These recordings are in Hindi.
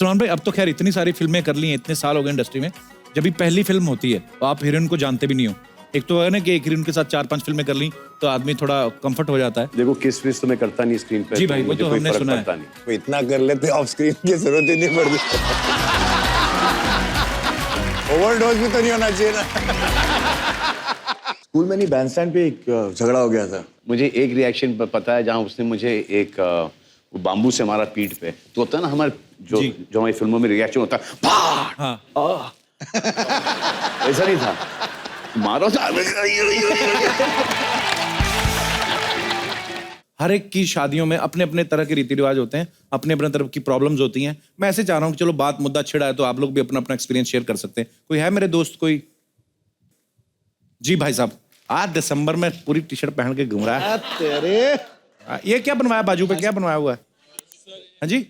सलमान भाई अब तो खैर इतनी सारी फिल्में कर ली हैं, इतने साल हो गए इंडस्ट्री में, जब भी पहली फिल्म होती है तो आप हीरोइन को जानते भी नहीं हो। एक तो है ना कि एक हीरोइन के साथ 4-5 फिल्में कर ली तो आदमी थोड़ा कंफर्ट हो जाता है। देखो किस फिस तो मैं करता नहीं स्क्रीन पे। जी भाई, वो तो हमने सुना है। तो इतना कर लेते ऑफ स्क्रीन की जरूरत ही नहीं पड़ती। ओवरडोज भी तो नहीं होना चाहिए ना। स्कूल में नहीं बैंडस्टैंड पे एक झगड़ा हो गया था। मुझे एक रिएक्शन पता है जहाँ उसने मुझे एक वो बाम्बू से मारा पीठ पे। तो होता है ना हमारे जो हमारी फिल्मों में रिएक्शन होता है, हाँ। ऐसा नहीं था, मारो था। हर एक की शादियों में अपने अपने तरह के रीति रिवाज होते हैं, अपने अपने तरफ की प्रॉब्लम्स होती हैं। मैं ऐसे चाह रहा हूँ कि चलो बात मुद्दा छिड़ा है तो आप लोग भी अपना अपना एक्सपीरियंस शेयर कर सकते हैं। कोई है मेरे दोस्त कोई? जी भाई साहब, आज दिसंबर में पूरी टी शर्ट पहन के घूम रहा है। तेरे ये क्या बनवाया बाजू पे, क्या बनवाया हुआ है? हाँ जी,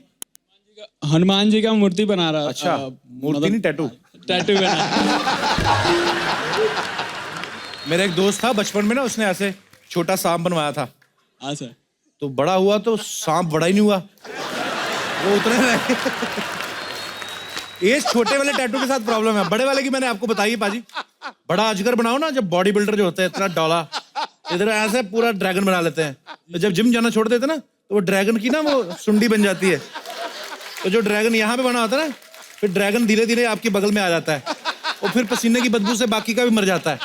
हनुमान जी का मूर्ति बना रहा। अच्छा मूर्ति नहीं, टैटू। टैटू बना। मेरा एक दोस्त था बचपन में ना, उसने ऐसे छोटा सांप बनवाया था। हाँ सर। तो बड़ा हुआ तो सांप बड़ा ही नहीं हुआ, वो उतने रहे। ये छोटे वाले टैटू के साथ प्रॉब्लम है, बड़े वाले की मैंने आपको बताई है पाजी। बड़ा अजगर बनाओ ना, जब बॉडी बिल्डर जो होते हैं इतना डॉला, इधर ऐसे पूरा ड्रैगन बना लेते हैं। तो जब जिम जाना छोड़ देते ना तो वो ड्रैगन की ना वो सुंडी बन जाती है। तो जो ड्रैगन यहाँ पे बना होता है ना, फिर ड्रैगन धीरे धीरे आपकी बगल में आ जाता है और फिर पसीने की बदबू से बाकी का भी मर जाता है।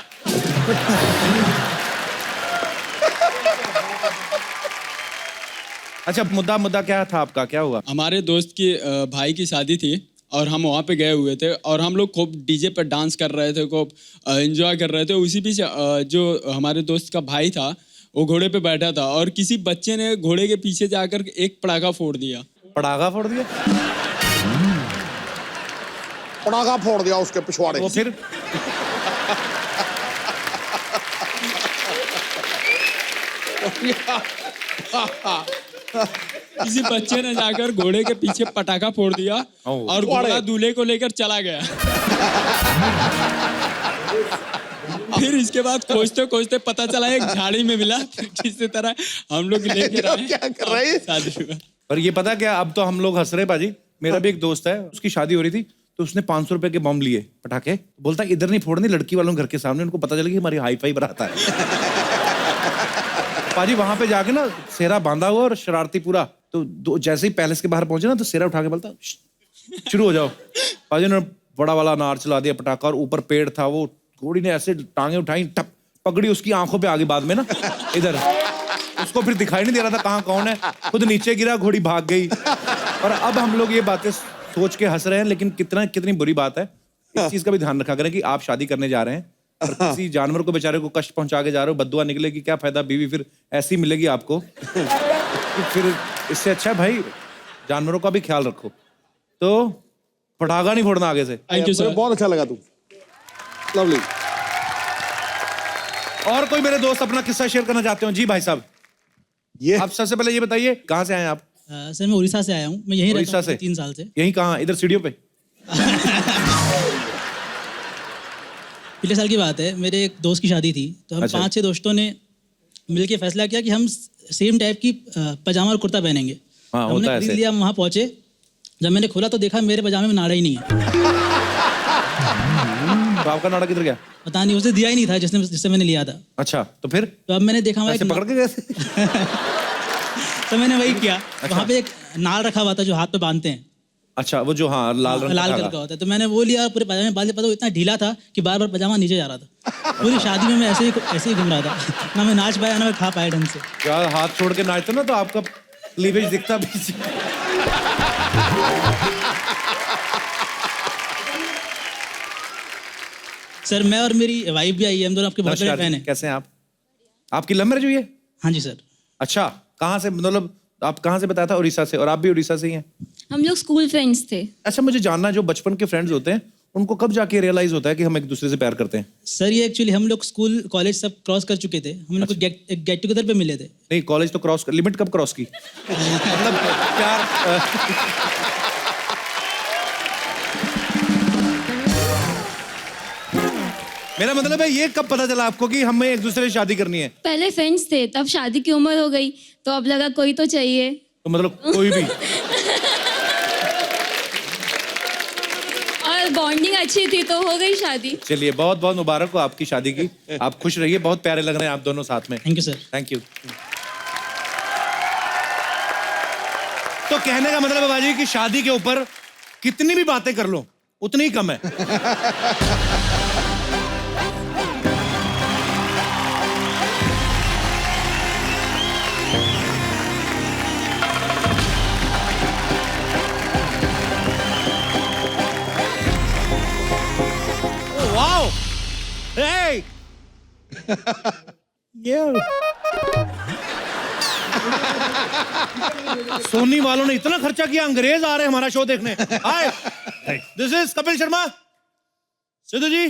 अच्छा मुद्दा क्या था आपका, क्या हुआ? हमारे दोस्त की भाई की शादी थी और हम वहाँ पे गए हुए थे और हम लोग खूब डीजे पर डांस कर रहे थे, खूब एंजॉय कर रहे थे। उसी बीच जो हमारे दोस्त का भाई था वो घोड़े पे बैठा था और किसी बच्चे ने घोड़े के पीछे जाकर एक पटाखा फोड़ दिया। पटाखा फोड़ दिया? पटाखा फोड़ दिया उसके पिछवाड़े। वो फिर किसी बच्चे ने जाकर घोड़े के पीछे पटाखा फोड़ दिया और घोड़ा दूल्हे को लेकर चला गया। फिर इसके बाद खोजते खोजते पता चला एक झाड़ी में मिला, जिस तरह हम लोग लेकर आए। क्या कर रहे हैं? शादी हुआ। और ये पता क्या, अब तो हम लोग हंस रहे पाजी। मेरा भी एक दोस्त है, उसकी शादी हो रही थी तो उसने 500 रुपए के बम लिए पटाखे। बोलता इधर नहीं फोड़नी, लड़की वालों घर के सामने। उनको पता चला कि हमारी हाई फाई बरात है। पाजी वहां पे जाके ना सेहरा बांधा हुआ और शरारती पूरा। तो जैसे ही पैलेस के बाहर पहुंचे ना तो सेहरा उठा के बोलता शुरू हो जाओ। पाजी ने बड़ा वाला अनार चला दिया पटाखा और ऊपर पेड़ था, वो घोड़ी ने ऐसे टांगे उठाई, टप पकड़ी उसकी आंखों पे आगे बाद में ना इधर। उसको फिर दिखाई नहीं दे रहा था कहाँ कौन है, खुद नीचे गिरा, घोड़ी भाग गई। और अब हम लोग ये बातें सोच के हंस रहे हैं, लेकिन कितनी बुरी बात है। इस चीज का भी ध्यान रखा करें कि आप शादी करने जा रहे हैं और किसी जानवर को बेचारे को कष्ट पहुंचा के जा रहे हो, बद्दुआ निकलेगी, क्या फायदा, बीवी फिर ऐसी मिलेगी आपको। फिर इससे अच्छा भाई जानवरों का भी ख्याल रखो। तो पटाखा नहीं फोड़ना आगे से। Thank you sir. बहुत अच्छा लगा तू, लवली। और कोई मेरे दोस्त अपना किस्सा शेयर करना चाहते हो? जी भाई साहब, ये आप सबसे पहले ये बताइए कहाँ से आए आप? सर मैं उड़ीसा से आया हूँ। मैं यहीं रहता उड़ीसा हूँ से? 3 साल से। यहीं कहाँ, इधर सीढ़ियों पे? पिछले साल की बात है, मेरे एक दोस्त की शादी थी तो हम अच्छा। 5-6 दोस्तों ने मिलके फैसला किया कि हम सेम टाइप की पजामा और कुर्ता पहनेंगे। हाँ, हमने होता है खरीद ऐसे। लिया, हम वहाँ पहुंचे। जब मैंने खोला तो देखा मेरे पजामे में नाड़ा ही नहीं है। तो आपका नाड़ा किधर गया? पता नहीं, उसे दिया ही नहीं था जिससे मैंने लिया था। अच्छा, तो फिर तो अब मैंने देखा वहाँ ऐसे एक पकड़ के गए थे? तो मैंने वही किया। वहाँ पे एक नाल रखा हुआ था जो हाथ पे बांधते हैं, अच्छा, वो जो हाँ लाल रंग लाल का कलर धागा। का होता है। तो मैंने वो लिया और पूरे पजामे बांध लिया। पता वो इतना ढीला था कि बार बार पजामा नीचे जा रहा था। पूरी शादी में मैं ऐसे ही घूम रहा था। ना मैं नाच पाया ना मैं खा पाया ढंग से। यार हाथ छोड़ के नाचते ना तो आपका क्लीवेज दिखता पीछे। सर मैं और मेरी वाइफ भी आई है, हम दोनों आपके बहुत बड़े नमस्कार फैन जी, हैं। कैसे हैं आप? आपकी लव मैरिज हुई है? हाँ जी सर। अच्छा, कहाँ से, मतलब आप कहाँ से बताया था? उड़ीसा से। और आप भी उड़ीसा से ही हैं? हम लोग स्कूल फ्रेंड्स थे। अच्छा, मुझे जानना है जो बचपन के फ्रेंड्स होते हैं उनको कब जाके रियलाइज होता है कि हम एक दूसरे से प्यार करते हैं? सर ये एक्चुअली हम लोग स्कूल कॉलेज सब क्रॉस कर चुके थे। हम लोग गेट टुगेदर पे मिले थे। नहीं, कॉलेज तो क्रॉस, लिमिट कब क्रॉस की? मतलब प्यार मेरा मतलब है ये कब पता चला आपको कि हमें एक दूसरे से शादी करनी है? पहले फ्रेंड्स थे, तब शादी की उम्र हो गई तो अब लगा कोई तो चाहिए। तो मतलब कोई भी? बॉन्डिंग अच्छी थी तो हो गई शादी। चलिए, बहुत बहुत मुबारक हो आपकी शादी की। आप खुश रहिए, बहुत प्यारे लग रहे हैं आप दोनों साथ में। Thank you sir. Thank you. तो कहने का मतलब है बाजी कि शादी के ऊपर कितनी भी बातें कर लो उतनी ही कम है। वाओ! Hey! सोनी वालों ने इतना खर्चा किया, अंग्रेज आ रहे हैं हमारा शो देखने। Hi, this is Kapil Sharma. Sidhu ji,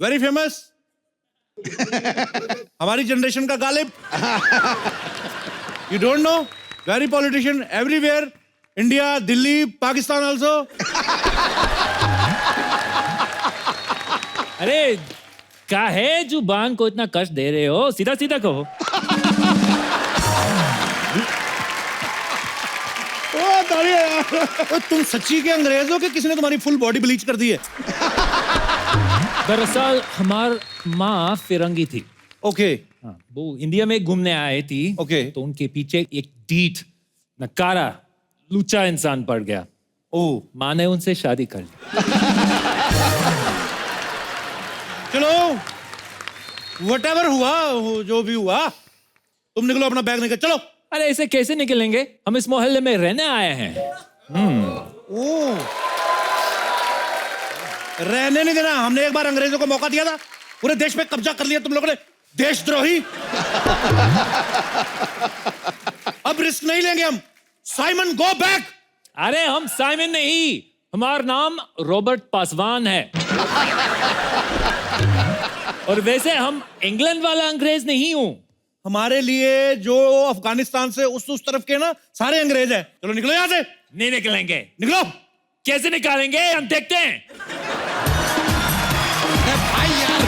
very famous, हमारी जनरेशन का Ghalib. You don't know, very politician everywhere, India, Delhi, Pakistan also. अरे क्या है जुबान को इतना कष्ट दे रहे हो? सीधा सीधा कहो। तुम सच्ची के अंग्रेज हो कि किसी ने तुम्हारी फुल बॉडी ब्लीच कर दी है? दरअसल हमार माँ फिरंगी थी। ओके। हाँ, वो इंडिया में घूमने आए थी। ओके। तो उनके पीछे एक डीठ नकारा लुच्चा इंसान पड़ गया। ओह, माँ ने उनसे शादी कर ली। चलो, whatever हुआ, जो भी हुआ, तुम निकलो, अपना बैग निकल, चलो। अरे ऐसे कैसे निकलेंगे? हम इस मोहल्ले में रहने आए हैं। ओह, रहने नहीं देना। हमने एक बार अंग्रेजों को मौका दिया था, पूरे देश पे कब्जा कर लिया तुम लोगों ने, देशद्रोही। अब रिस्क नहीं लेंगे हम। Simon, go back. अरे हम साइमन नहीं, हमारा नाम रॉबर्ट पासवान है। और वैसे हम इंग्लैंड वाला अंग्रेज नहीं हूं। हमारे लिए जो अफगानिस्तान से उस तरफ के ना सारे अंग्रेज हैं। चलो निकलो यहां से। नहीं निकलेंगे। निकलो। कैसे निकालेंगे? हम देखते हैं। भाई यार,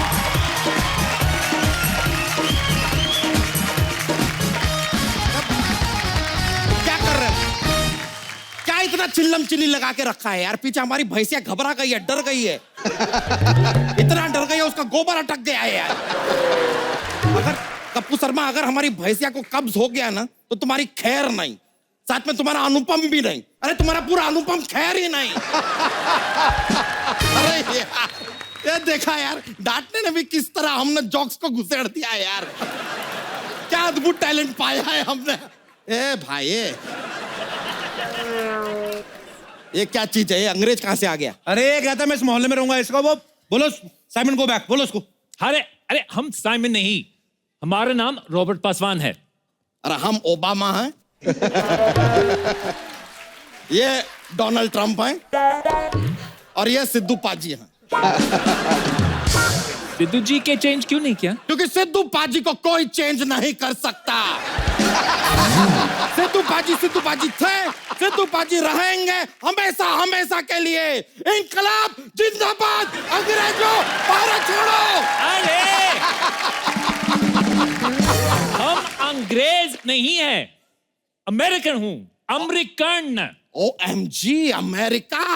क्या कर रहे हो? क्या इतना चिल्लम चिल्ली लगा के रखा है यार? पीछे हमारी भैंसिया घबरा गई है, डर गई है। इतना डर गई है, उसका गोबर अटक गया है यार। अगर कप्पू शर्मा, अगर हमारी भैंसिया को कब्ज हो गया ना तो तुम्हारी खैर नहीं, साथ में तुम्हारा अनुपम भी नहीं। अरे तुम्हारा पूरा अनुपम खैर ही नहीं। अरे यार, ये देखा यार, डांटने ने भी किस तरह हमने जोक्स को घुसेड़ दिया है यार। क्या अद्भुत टैलेंट पाया है हमने। ए भाई, ये क्या चीज है? ये अंग्रेज कहां से आ गया? अरे ये कहता मैं इस मोहल्ले में रहूंगा, इसका वो बोलो, साइमन गो बैक, बोलो उसको। अरे अरे हम साइमन नहीं, हमारा नाम रॉबर्ट पासवान है। अरे हम ओबामा हैं। ये डोनाल्ड ट्रंप हैं और ये सिद्धू पाजी हैं। सिद्धू जी के चेंज क्यों नहीं किया? क्योंकि सिद्धू पाजी को कोई चेंज नहीं कर सकता। सिद्धू पाजी थे, सिद्धू पाजी रहेंगे हमेशा हमेशा के लिए। इंकलाब जिंदाबाद, अंग्रेजों भारत छोड़ो। अरे हम अंग्रेज नहीं हैं, अमेरिकन हूं, अमेरिकन। OMG, America.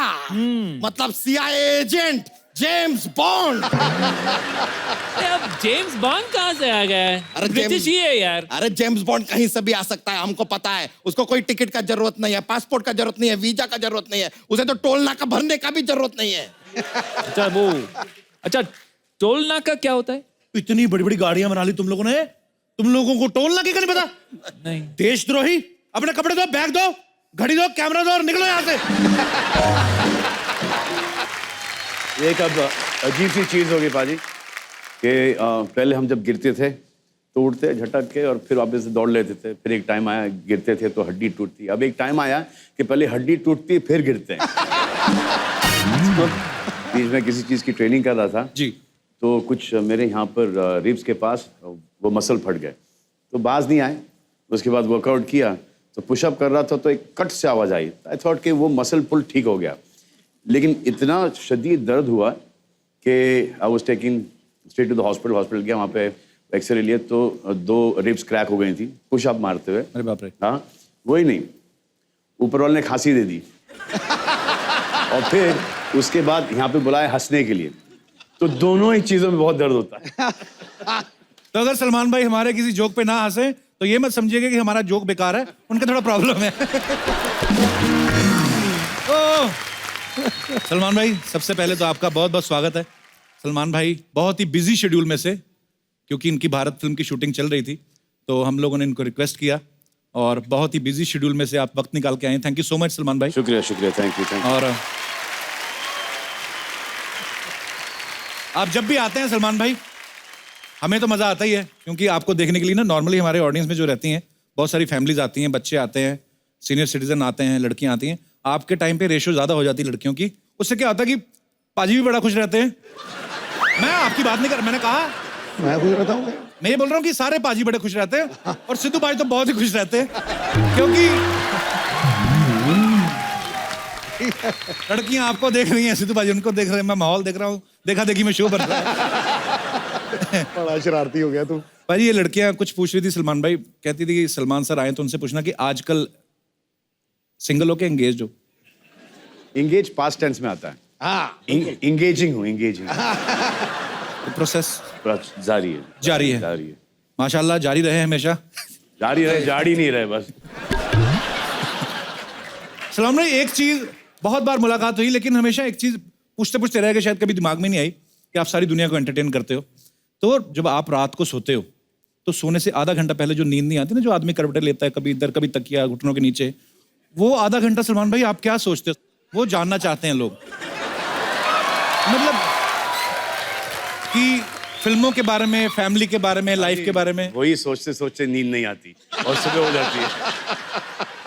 मतलब CIA एजेंट जेम्स बॉन्ड। अब जेम्स बॉन्ड कहां से आ गया है? अरे ब्रिटिश ही है यार। अरे जेम्स बॉन्ड कहीं से भी आ सकता है, हमको पता है। उसको कोई टिकट का जरूरत नहीं है, पासपोर्ट का जरूरत नहीं है, वीजा का जरूरत नहीं है, उसे तो टोल नाका भरने का भी जरूरत नहीं है। अच्छा टोल नाका क्या होता है? इतनी बड़ी बड़ी गाड़ियां बना ली तुम लोगों ने, तुम लोगों को टोल नाके का नहीं पता? नहीं। देशद्रोही, अपने कपड़े दो, बैग दो, घड़ी दो, कैमरा दो और निकलो यहां से। एक अब अजीब सी चीज़ होगी पाजी कि पहले हम जब गिरते थे तो उठते झटक के और फिर वापस से दौड़ लेते थे। फिर एक टाइम आया गिरते थे तो हड्डी टूटती। अब एक टाइम आया कि पहले हड्डी टूटती फिर गिरते हैं। तो बीच में किसी चीज़ की ट्रेनिंग कर रहा था जी, तो कुछ मेरे यहाँ पर रिब्स के पास वो मसल फट गए तो बाज नहीं आए। उसके बाद वर्कआउट किया तो पुशअप कर रहा था तो एक कट से आवाज़ आई। आई थॉट कि वो मसल पुल ठीक हो गया, लेकिन इतना शदीद दर्द हुआ कि I was taking straight to the hospital गया। वहाँ पे एक्सरे लिए तो 2 रिब्स क्रैक हो गई थी पुशअप मारते हुए। अरे बाप रे। हाँ, वही नहीं, ऊपर वाले ने खांसी दे दी और फिर उसके बाद यहाँ पे बुलाया हंसने के लिए, तो दोनों ही चीजों में बहुत दर्द होता है। तो अगर सलमान भाई हमारे किसी जोक पे ना हंसे तो ये मत समझिएगा कि हमारा जोक बेकार है, उनका थोड़ा प्रॉब्लम है। ओह, सलमान भाई सबसे पहले तो आपका बहुत बहुत स्वागत है। सलमान भाई बहुत ही बिजी शेड्यूल में से, क्योंकि इनकी भारत फिल्म की शूटिंग चल रही थी, तो हम लोगों ने इनको रिक्वेस्ट किया और बहुत ही बिजी शेड्यूल में से आप वक्त निकाल के आए। Thank you so much Salman भाई। शुक्रिया शुक्रिया, थैंक यू थैंक यू। और आप जब भी आते हैं सलमान भाई, हमें तो मजा आता ही है, क्योंकि आपको देखने के लिए ना नॉर्मली हमारे ऑडियंस में जो रहती हैं बहुत सारी फैमिलीज आती हैं, बच्चे आते हैं, सीनियर सिटीजन आते हैं, लड़कियां आती हैं। आपके टाइम पे रेशो ज्यादा हो जाती है लड़कियों की, उससे क्या होता है कि पाजी भी बड़ा खुश रहते हैं। मैं आपकी बात नहीं कर, मैंने कहा मैं खुश रहता हूँ। मैं ये बोल रहा हूँ कि सारे पाजी बड़े खुश रहते हैं और सिद्धू भाई तो बहुत ही खुश रहते हैं, क्योंकि लड़कियां आपको देख रही हैं, सिद्धू भाई उनको देख रहे हैं, मैं माहौल देख रहा हूँ, देखा देखी में शो बन रहा है। बड़ा शरारती हो गया तू। भाई ये लड़कियां कुछ पूछ रही थी सलमान भाई, कहती थी कि सलमान सर आए तो उनसे पूछना कि आजकल सिंगल हो के एंगेज हो। इंगेज पास्ट टेंस में आता है। हाँ, इंगेजिंग हूँ, इंगेजिंग प्रोसेस जारी है, जारी है। जारी है, माशाल्लाह जारी रहे हमेशा। जारी रहे, जारी नहीं रहे बस। सलमान भाई एक चीज, बहुत बार मुलाकात हुई लेकिन हमेशा एक चीज पूछते पूछते रह गए, शायद कभी दिमाग में नहीं आई कि आप सारी दुनिया को एंटरटेन करते हो। तो जब आप रात को सोते हो तो सोने से आधा घंटा पहले जो नींद नहीं आती ना, जो आदमी करवटें लेता है कभी इधर कभी तकिया घुटनों के नीचे, वो आधा घंटा सलमान भाई आप क्या सोचते हो? वो जानना चाहते हैं लोग, मतलब कि फिल्मों के बारे में, फैमिली के बारे में, लाइफ के बारे में। वही सोचते सोचते नींद नहीं आती और सुबह हो जाती है।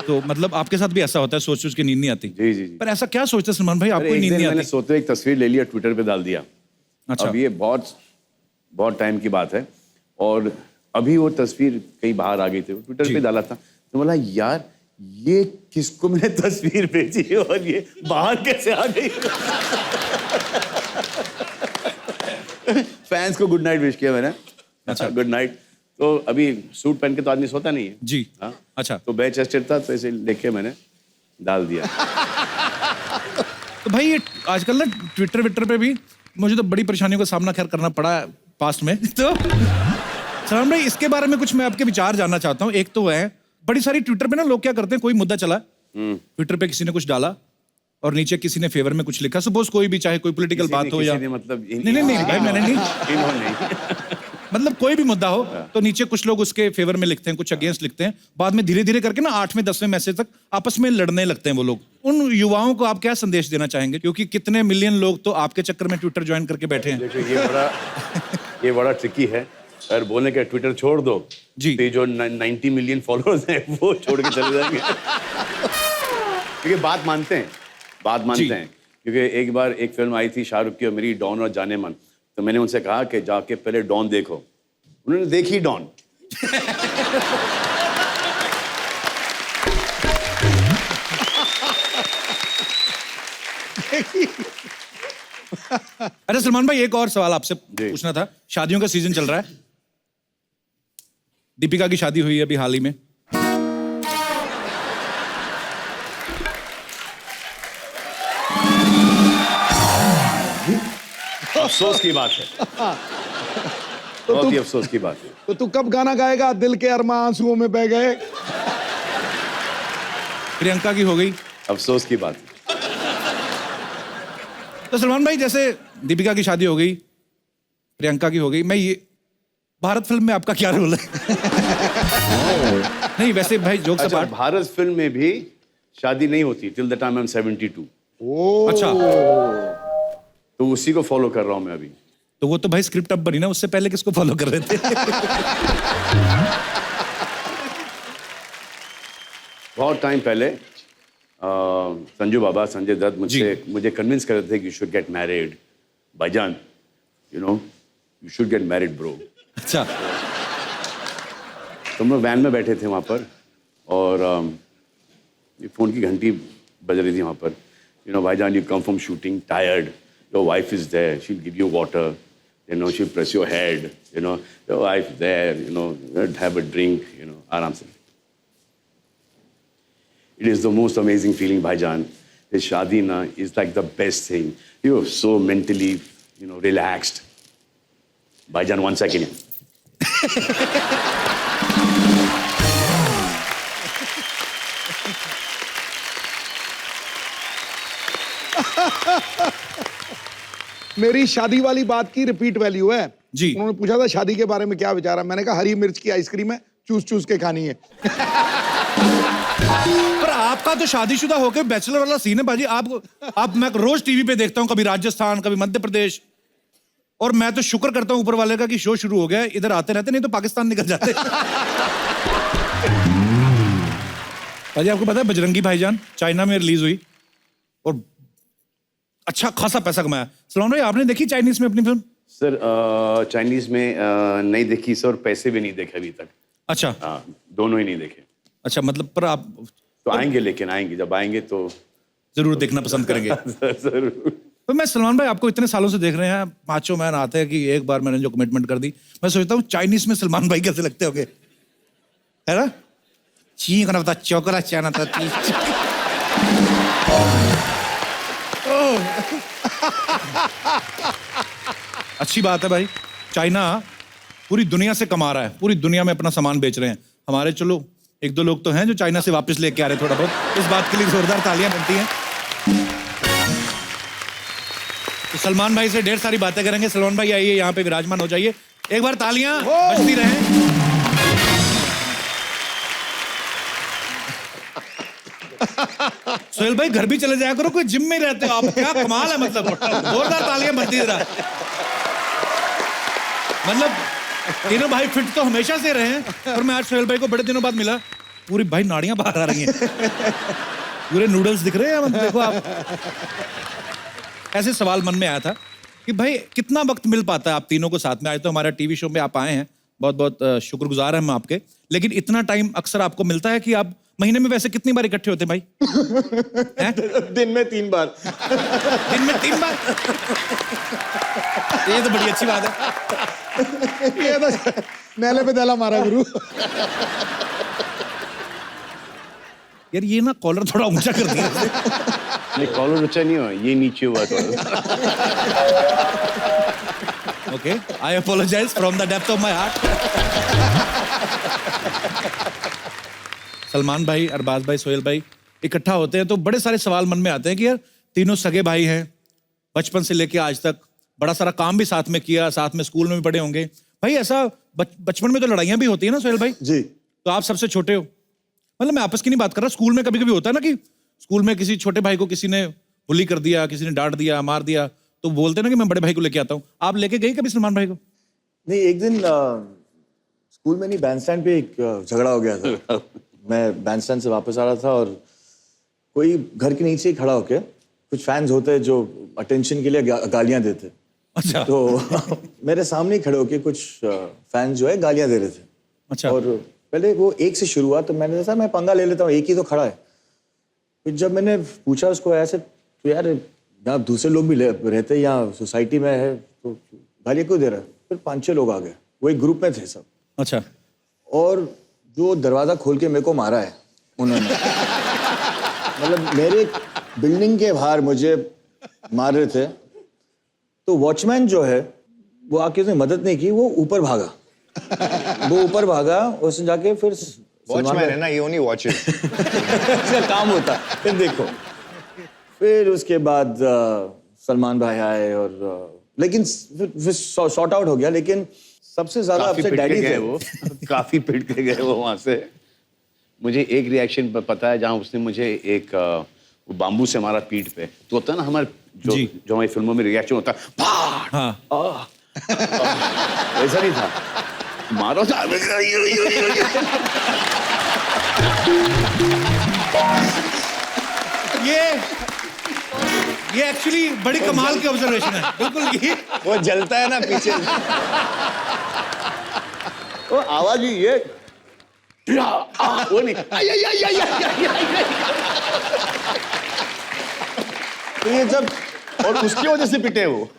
तो मतलब आपके साथ भी ऐसा होता है, सोच सोच के नींद नहीं आती? जी जी जी। पर ऐसा क्या सोचते हैं सलमान भाई, आपको अरे एक नींद दिन नहीं मैंने आती? सोते एक तस्वीर ले लिया, ट्विटर पे डाल दिया। अच्छा। अब ये बहुत बहुत टाइम की बात है, और अभी वो तस्वीर कहीं बाहर आ गई थी, ट्विटर पे डाला था, तो बोला यार ये किसको मैंने तस्वीर भेजी है और ये बाहर कैसे आ गई। फैंस को गुड नाइट विश किया मैंने। अच्छा, गुड नाइट। तो अभी सूट पहन के तो आदमी सोता नहीं है जी। हाँ? अच्छा। तो बेड चेस्टेड था, तो ऐसे लेके मैंने डाल दिया। तो भाई ये आजकल ना ट्विटर विटर पे भी मुझे तो बड़ी परेशानियों का सामना खैर करना पड़ा पास्ट में। तो सलमान भाई इसके बारे में कुछ मैं आपके विचार जानना चाहता हूँ। एक तो है बड़ी सारी ट्विटर पे ना लोग क्या करते हैं, कोई मुद्दा चला ट्विटर पे, किसी ने कुछ डाला और नीचे किसी ने फेवर में कुछ लिखा, सपोज कोई भी, चाहे कोई पॉलिटिकल बात हो या मतलब नहीं भाई मैंने नहीं, इन्होंने मतलब कोई भी मुद्दा हो तो नीचे कुछ लोग उसके फेवर में लिखते हैं, कुछ अगेंस्ट लिखते हैं, बाद में धीरे धीरे करके ना 8वें 10वें मैसेज तक आपस में लड़ने लगते हैं वो लोग। उन युवाओं को आप क्या संदेश देना चाहेंगे, क्योंकि कितने मिलियन लोग तो आपके चक्कर में ट्विटर ज्वाइन करके बैठे हैं। देखो ये बड़ा ट्रिकी है। अगर बोले कि ट्विटर छोड़ दो जी, तो जो 90 मिलियन फॉलोअर्स हैं वो छोड़ के चले जाएंगे। क्योंकि बात मानते हैं, क्योंकि एक बार एक फिल्म आई थी शाहरुख की और मेरी, डॉन और जाने मन, तो मैंने उनसे कहा कि जाके पहले डॉन देखो, उन्होंने देखी डॉन। अरे सलमान भाई एक और सवाल आपसे पूछना था। शादियों का सीजन चल रहा है, दीपिका की शादी हुई है अभी हाल ही में, अफसोस की बात है, बहुत ही अफसोस की बात है। तो तू कब गाना गाएगा, दिल के अरमां आंसुओं में बह गए? प्रियंका की हो गई, अफसोस की बात है। तो सलमान भाई जैसे दीपिका की शादी हो गई, प्रियंका की हो गई, मैं ये भारत फिल्म में आपका क्या रोल है? नहीं वैसे भाई जोक्स अच्छा, अपार्ट, भारत फिल्म में भी शादी नहीं होती till the time I am 72। अच्छा तो उसी को फॉलो कर रहा हूं मैं अभी। तो वो तो भाई स्क्रिप्ट अब बनी ना, उससे पहले किसको फॉलो कर रहे थे? बहुत टाइम पहले संजू बाबा, संजय दत्त मुझे कन्विंस कर रहे थे कि यू शुड गेट मैरिड भाईजान, you know you should get married bro. अच्छा। तो हम लोग वैन में बैठे थे वहाँ पर और फ़ोन की घंटी बज रही थी वहाँ पर। यू नो भाईजान, you come from shooting tired, your wife is there, she will give you water, you know she will press your head, you know your wife is there, you know have a drink, you know आराम से। It is the most amazing feeling भाईजान, This शादी ना is like the best thing. You're so mentally, relaxed. भाईजान 1 second. मेरी शादी वाली बात की रिपीट वैल्यू है जी। उन्होंने पूछा था शादी के बारे में क्या विचार है, मैंने कहा हरी मिर्च की आइसक्रीम है, चूस चूस के खानी है। पर आपका तो शादीशुदा होके बैचलर वाला सीन है बाजी। आप मैं रोज टीवी पे देखता हूँ, कभी राजस्थान कभी मध्य प्रदेश, और मैं तो शुक्र करता हूँ ऊपर वाले का कि शो शुरू हो गया है, इधर आते रहते, नहीं तो पाकिस्तान निकल जाते। बाजी आपको पता है बजरंगी भाईजान चाइना में रिलीज हुई और अच्छा खासा पैसा कमाया। सलमान भाई आपने देखी चाइनीज में अपनी फिल्म? सर चाइनीज में नहीं देखी सर, पैसे भी नहीं देखे अभी तक। अच्छा दोनों ही नहीं देखे। अच्छा, मतलब पर आप तो आएंगे, लेकिन आएंगे, जब आएंगे तो जरूर देखना पसंद करेंगे। जरूर। तो मैं सलमान भाई आपको इतने सालों से देख रहे हैं, पांचों मैन आते हैं कि एक बार मैंने जो कमिटमेंट कर दी, मैं सोचता हूँ चाइनीज में सलमान भाई कैसे लगते होंगे, है ना? ची करना था, चौकरा चाना था। अच्छी बात है भाई, चाइना पूरी दुनिया से कमा रहा है, पूरी दुनिया में अपना सामान बेच रहे हैं। हमारे चलो 1-2 लोग तो हैं जो चाइना से वापस लेके आ रहे हैं थोड़ा बहुत, इस बात के लिए जोरदार तालियां बनती हैं। तो सलमान भाई से ढेर सारी बातें करेंगे। सलमान भाई आइए यहाँ पे विराजमान हो जाइए, एक बार तालियां बजती रहें। सोहेल भाई घर भी चले जाया करो, कोई जिम में रहते हो आप, क्या कमाल है, मतलब जोरदार तालियां बनती रहा। मतलब तीनों भाई फिट तो हमेशा से रहे हैं, और मैं आज सोहेल भाई को बड़े दिनों बाद मिला, पूरी भाई नाड़ियां बाहर आ रही हैं, पूरे नूडल्स दिख रहे हैं। मतलब देखो आप, ऐसे सवाल मन में आया था कि भाई कितना वक्त मिल पाता है आप तीनों को साथ में। आज तो हमारे टीवी शो में आप आए हैं, बहुत बहुत शुक्रगुजार हैं हम आपके, लेकिन इतना टाइम अक्सर आपको मिलता है कि आप महीने में वैसे कितनी बार इकट्ठे होते हैं भाई? दिन में 3 बार। दिन में 3 बार? ये तो बड़ी अच्छी बात है। ये तो नेले पे दला मारा गुरु। यार ये ना कॉलर थोड़ा ऊंचा कर दिया। नहीं, कॉलर ऊंचा नहीं हुआ, ये नीचे हुआ थोड़ा। Okay, I apologise from the depth of my heart. Salman भाई, अरबाज भाई, सोहेल भाई इकट्ठा होते हैं तो बड़े सारे सवाल मन में आते हैं कि यार तीनों सगे भाई हैं, बचपन से लेके आज तक बड़ा सारा काम भी साथ में किया, साथ में स्कूल में भी पढ़े होंगे भाई। ऐसा बचपन में तो लड़ाइयां भी होती है ना सोहेल भाई? जी। तो आप सबसे छोटे हो, मतलब मैं आपस की नहीं बात कर रहा, स्कूल में कभी कभी होता है ना कि स्कूल में किसी छोटे भाई को किसी ने बुली कर दिया, किसी ने डांट दिया, मार दिया, तो बोलते ना कि मैं बड़े भाई को लेके आता हूँ। आप लेके गई कभी सलमान भाई को? नहीं, एक दिन स्कूल में नहीं, बैंडस्टैंड पे एक झगड़ा हो गया था। मैं बैंडस्टैंड से वापस आ रहा था और कोई घर के नीचे ही खड़ा होके, कुछ फैंस होते हैं जो अटेंशन के लिए गालियां देते। अच्छा। तो मेरे सामने ही खड़े होके कुछ फैंस जो है गालियां दे रहे थे। अच्छा। और पहले वो एक से शुरू हुआ, तो मैंने कहा मैं पंगा ले लेता हूँ, एक ही तो खड़ा है। फिर जब मैंने पूछा उसको ऐसे, तो यार यहाँ दूसरे लोग भी रहते हैं, यहाँ सोसाइटी में है, तो गालियाँ क्यों दे रहा है? फिर 5-6 लोग आ गए, वो एक ग्रुप में थे सब। अच्छा। और जो दरवाजा खोल के मेरे को मारा है उन्होंने, मतलब मेरे बिल्डिंग के बाहर मुझे मार रहे थे, तो वॉचमैन जो है वो आके उसने मदद नहीं की, वो ऊपर भागा। वो ऊपर भागा, उसने जाके फिर वॉचमैन है ना, ये ओनली वॉचेस। इसका काम होता। फिर देखो, फिर उसके बाद सलमान भाई आए और लेकिन फिर सॉर्ट आउट हो गया, लेकिन सबसे ज्यादा अपसेट डैडी थे। वो काफी पिट के गए वो वहां से। मुझे एक रिएक्शन पता है जहां उसने मुझे एक वो बाम्बू से मारा पीठ पे, तो होता है ना हमारे जो हमारी फिल्मों में रिएक्शन होता है, हाँ। ऐसा नहीं था, मारो था। ये एक्चुअली बड़ी कमाल की ऑब्जर्वेशन है, बिल्कुल। ये वो जलता है ना पीछे, वो आवाज ही ये वो नहीं, तो ये जब, और उसकी वजह से पिटे वो।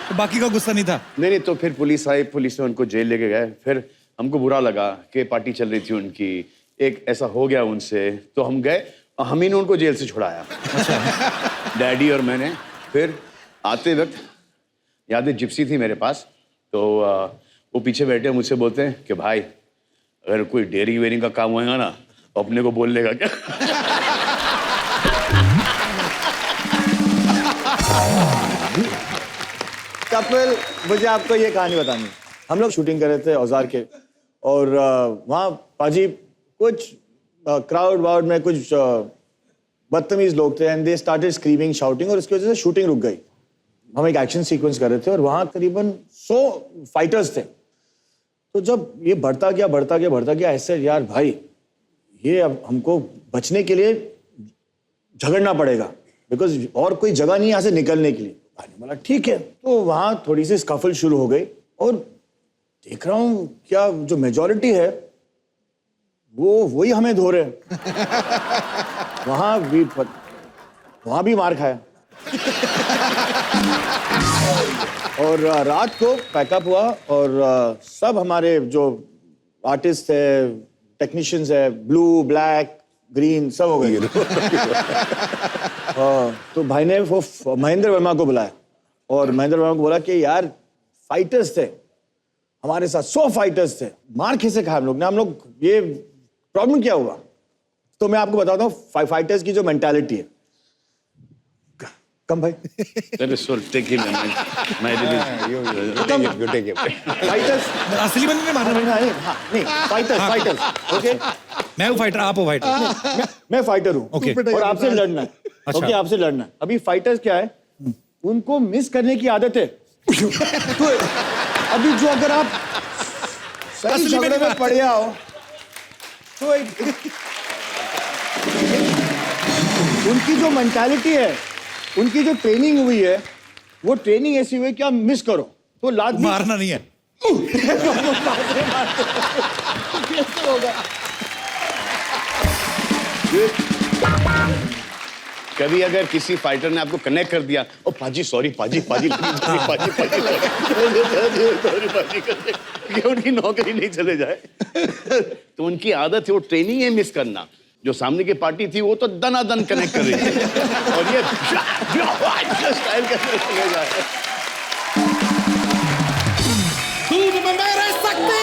तो बाकी का गुस्सा नहीं था? नहीं, तो फिर पुलिस आई, पुलिस ने उनको जेल लेके गए। फिर हमको बुरा लगा कि पार्टी चल रही थी उनकी, एक ऐसा हो गया उनसे, तो हम गए और हम ही ने उनको जेल से छुड़ाया। डैडी और मैंने। फिर आते वक्त याद है जिप्सी थी मेरे पास, तो वो पीछे बैठे मुझसे बोलते हैं कि भाई अगर कोई डेयरिंग वेयरिंग का काम होएगा ना तो अपने को बोल लेगा क्या? कपिल, मुझे आपको ये कहानी बतानी है। हम लोग शूटिंग कर रहे थे औजार के, और वहाँ पाजी कुछ क्राउड वाउड में कुछ बदतमीज लोग थे, and they started screaming shouting, और इसकी वजह से शूटिंग रुक गई। हम एक एक्शन सीक्वेंस कर रहे थे और वहाँ करीबन 100 फाइटर्स थे। तो जब ये बढ़ता गया, ऐसे यार भाई ये अब हमको बचने के लिए झगड़ना पड़ेगा, बिकॉज और कोई जगह नहीं यहाँ से निकलने के लिए। मैंने बोला ठीक है। तो वहाँ थोड़ी सी स्कफल शुरू हो गई, और देख रहा हूँ क्या जो मेजॉरिटी है वो वही हमें धो रहे हैं। वहाँ भी मार खाया। और रात को पैकअप हुआ, और सब हमारे जो आर्टिस्ट है, टेक्नीशियंस है, ब्लू, ब्लैक, ग्रीन, सब हो गए। तो भाई ने वो महेंद्र वर्मा को बुलाया, और महेंद्र वर्मा को बोला कि यार फाइटर्स थे हमारे साथ, 100 फाइटर्स थे, मार कैसे खाया हम लोग ने, ये प्रॉब्लम क्या हुआ? तो मैं आपको बताता हूँ फाइटर्स की जो मेंटालिटी है। कम भाई। फाइटर्स असली बंदे ने मारा भाई। नहीं, फाइटर्स, ओके। मैं हूँ फाइटर, आप हो फाइटर। मैं फाइटर हूँ, ओके। और आपसे लड़ना है। अच्छा। ओके, आपसे लड़ना है। अभी फाइटर्स क्या है, उनको मिस करने की आदत है। तो अभी जो अगर आप सही झगड़े में पड़ जाओ तो उनकी जो मेंटालिटी है, उनकी जो ट्रेनिंग हुई है, वो ट्रेनिंग ऐसी हुई कि आप मिस करो तो लात मारना नहीं है। कैसे होगा? कभी अगर किसी फाइटर ने आपको कनेक्ट कर दिया, ओ पाजी सॉरी, पाजी पाजी पाजी कि उनकी नौकरी नहीं चले जाए। तो उनकी आदत है वो ट्रेनिंग है मिस करना। जो सामने की पार्टी थी वो तो दनादन कनेक्ट कर रही थी, और ये स्टाइल कैसे चले जाए। दूध में मेरे शक्ति,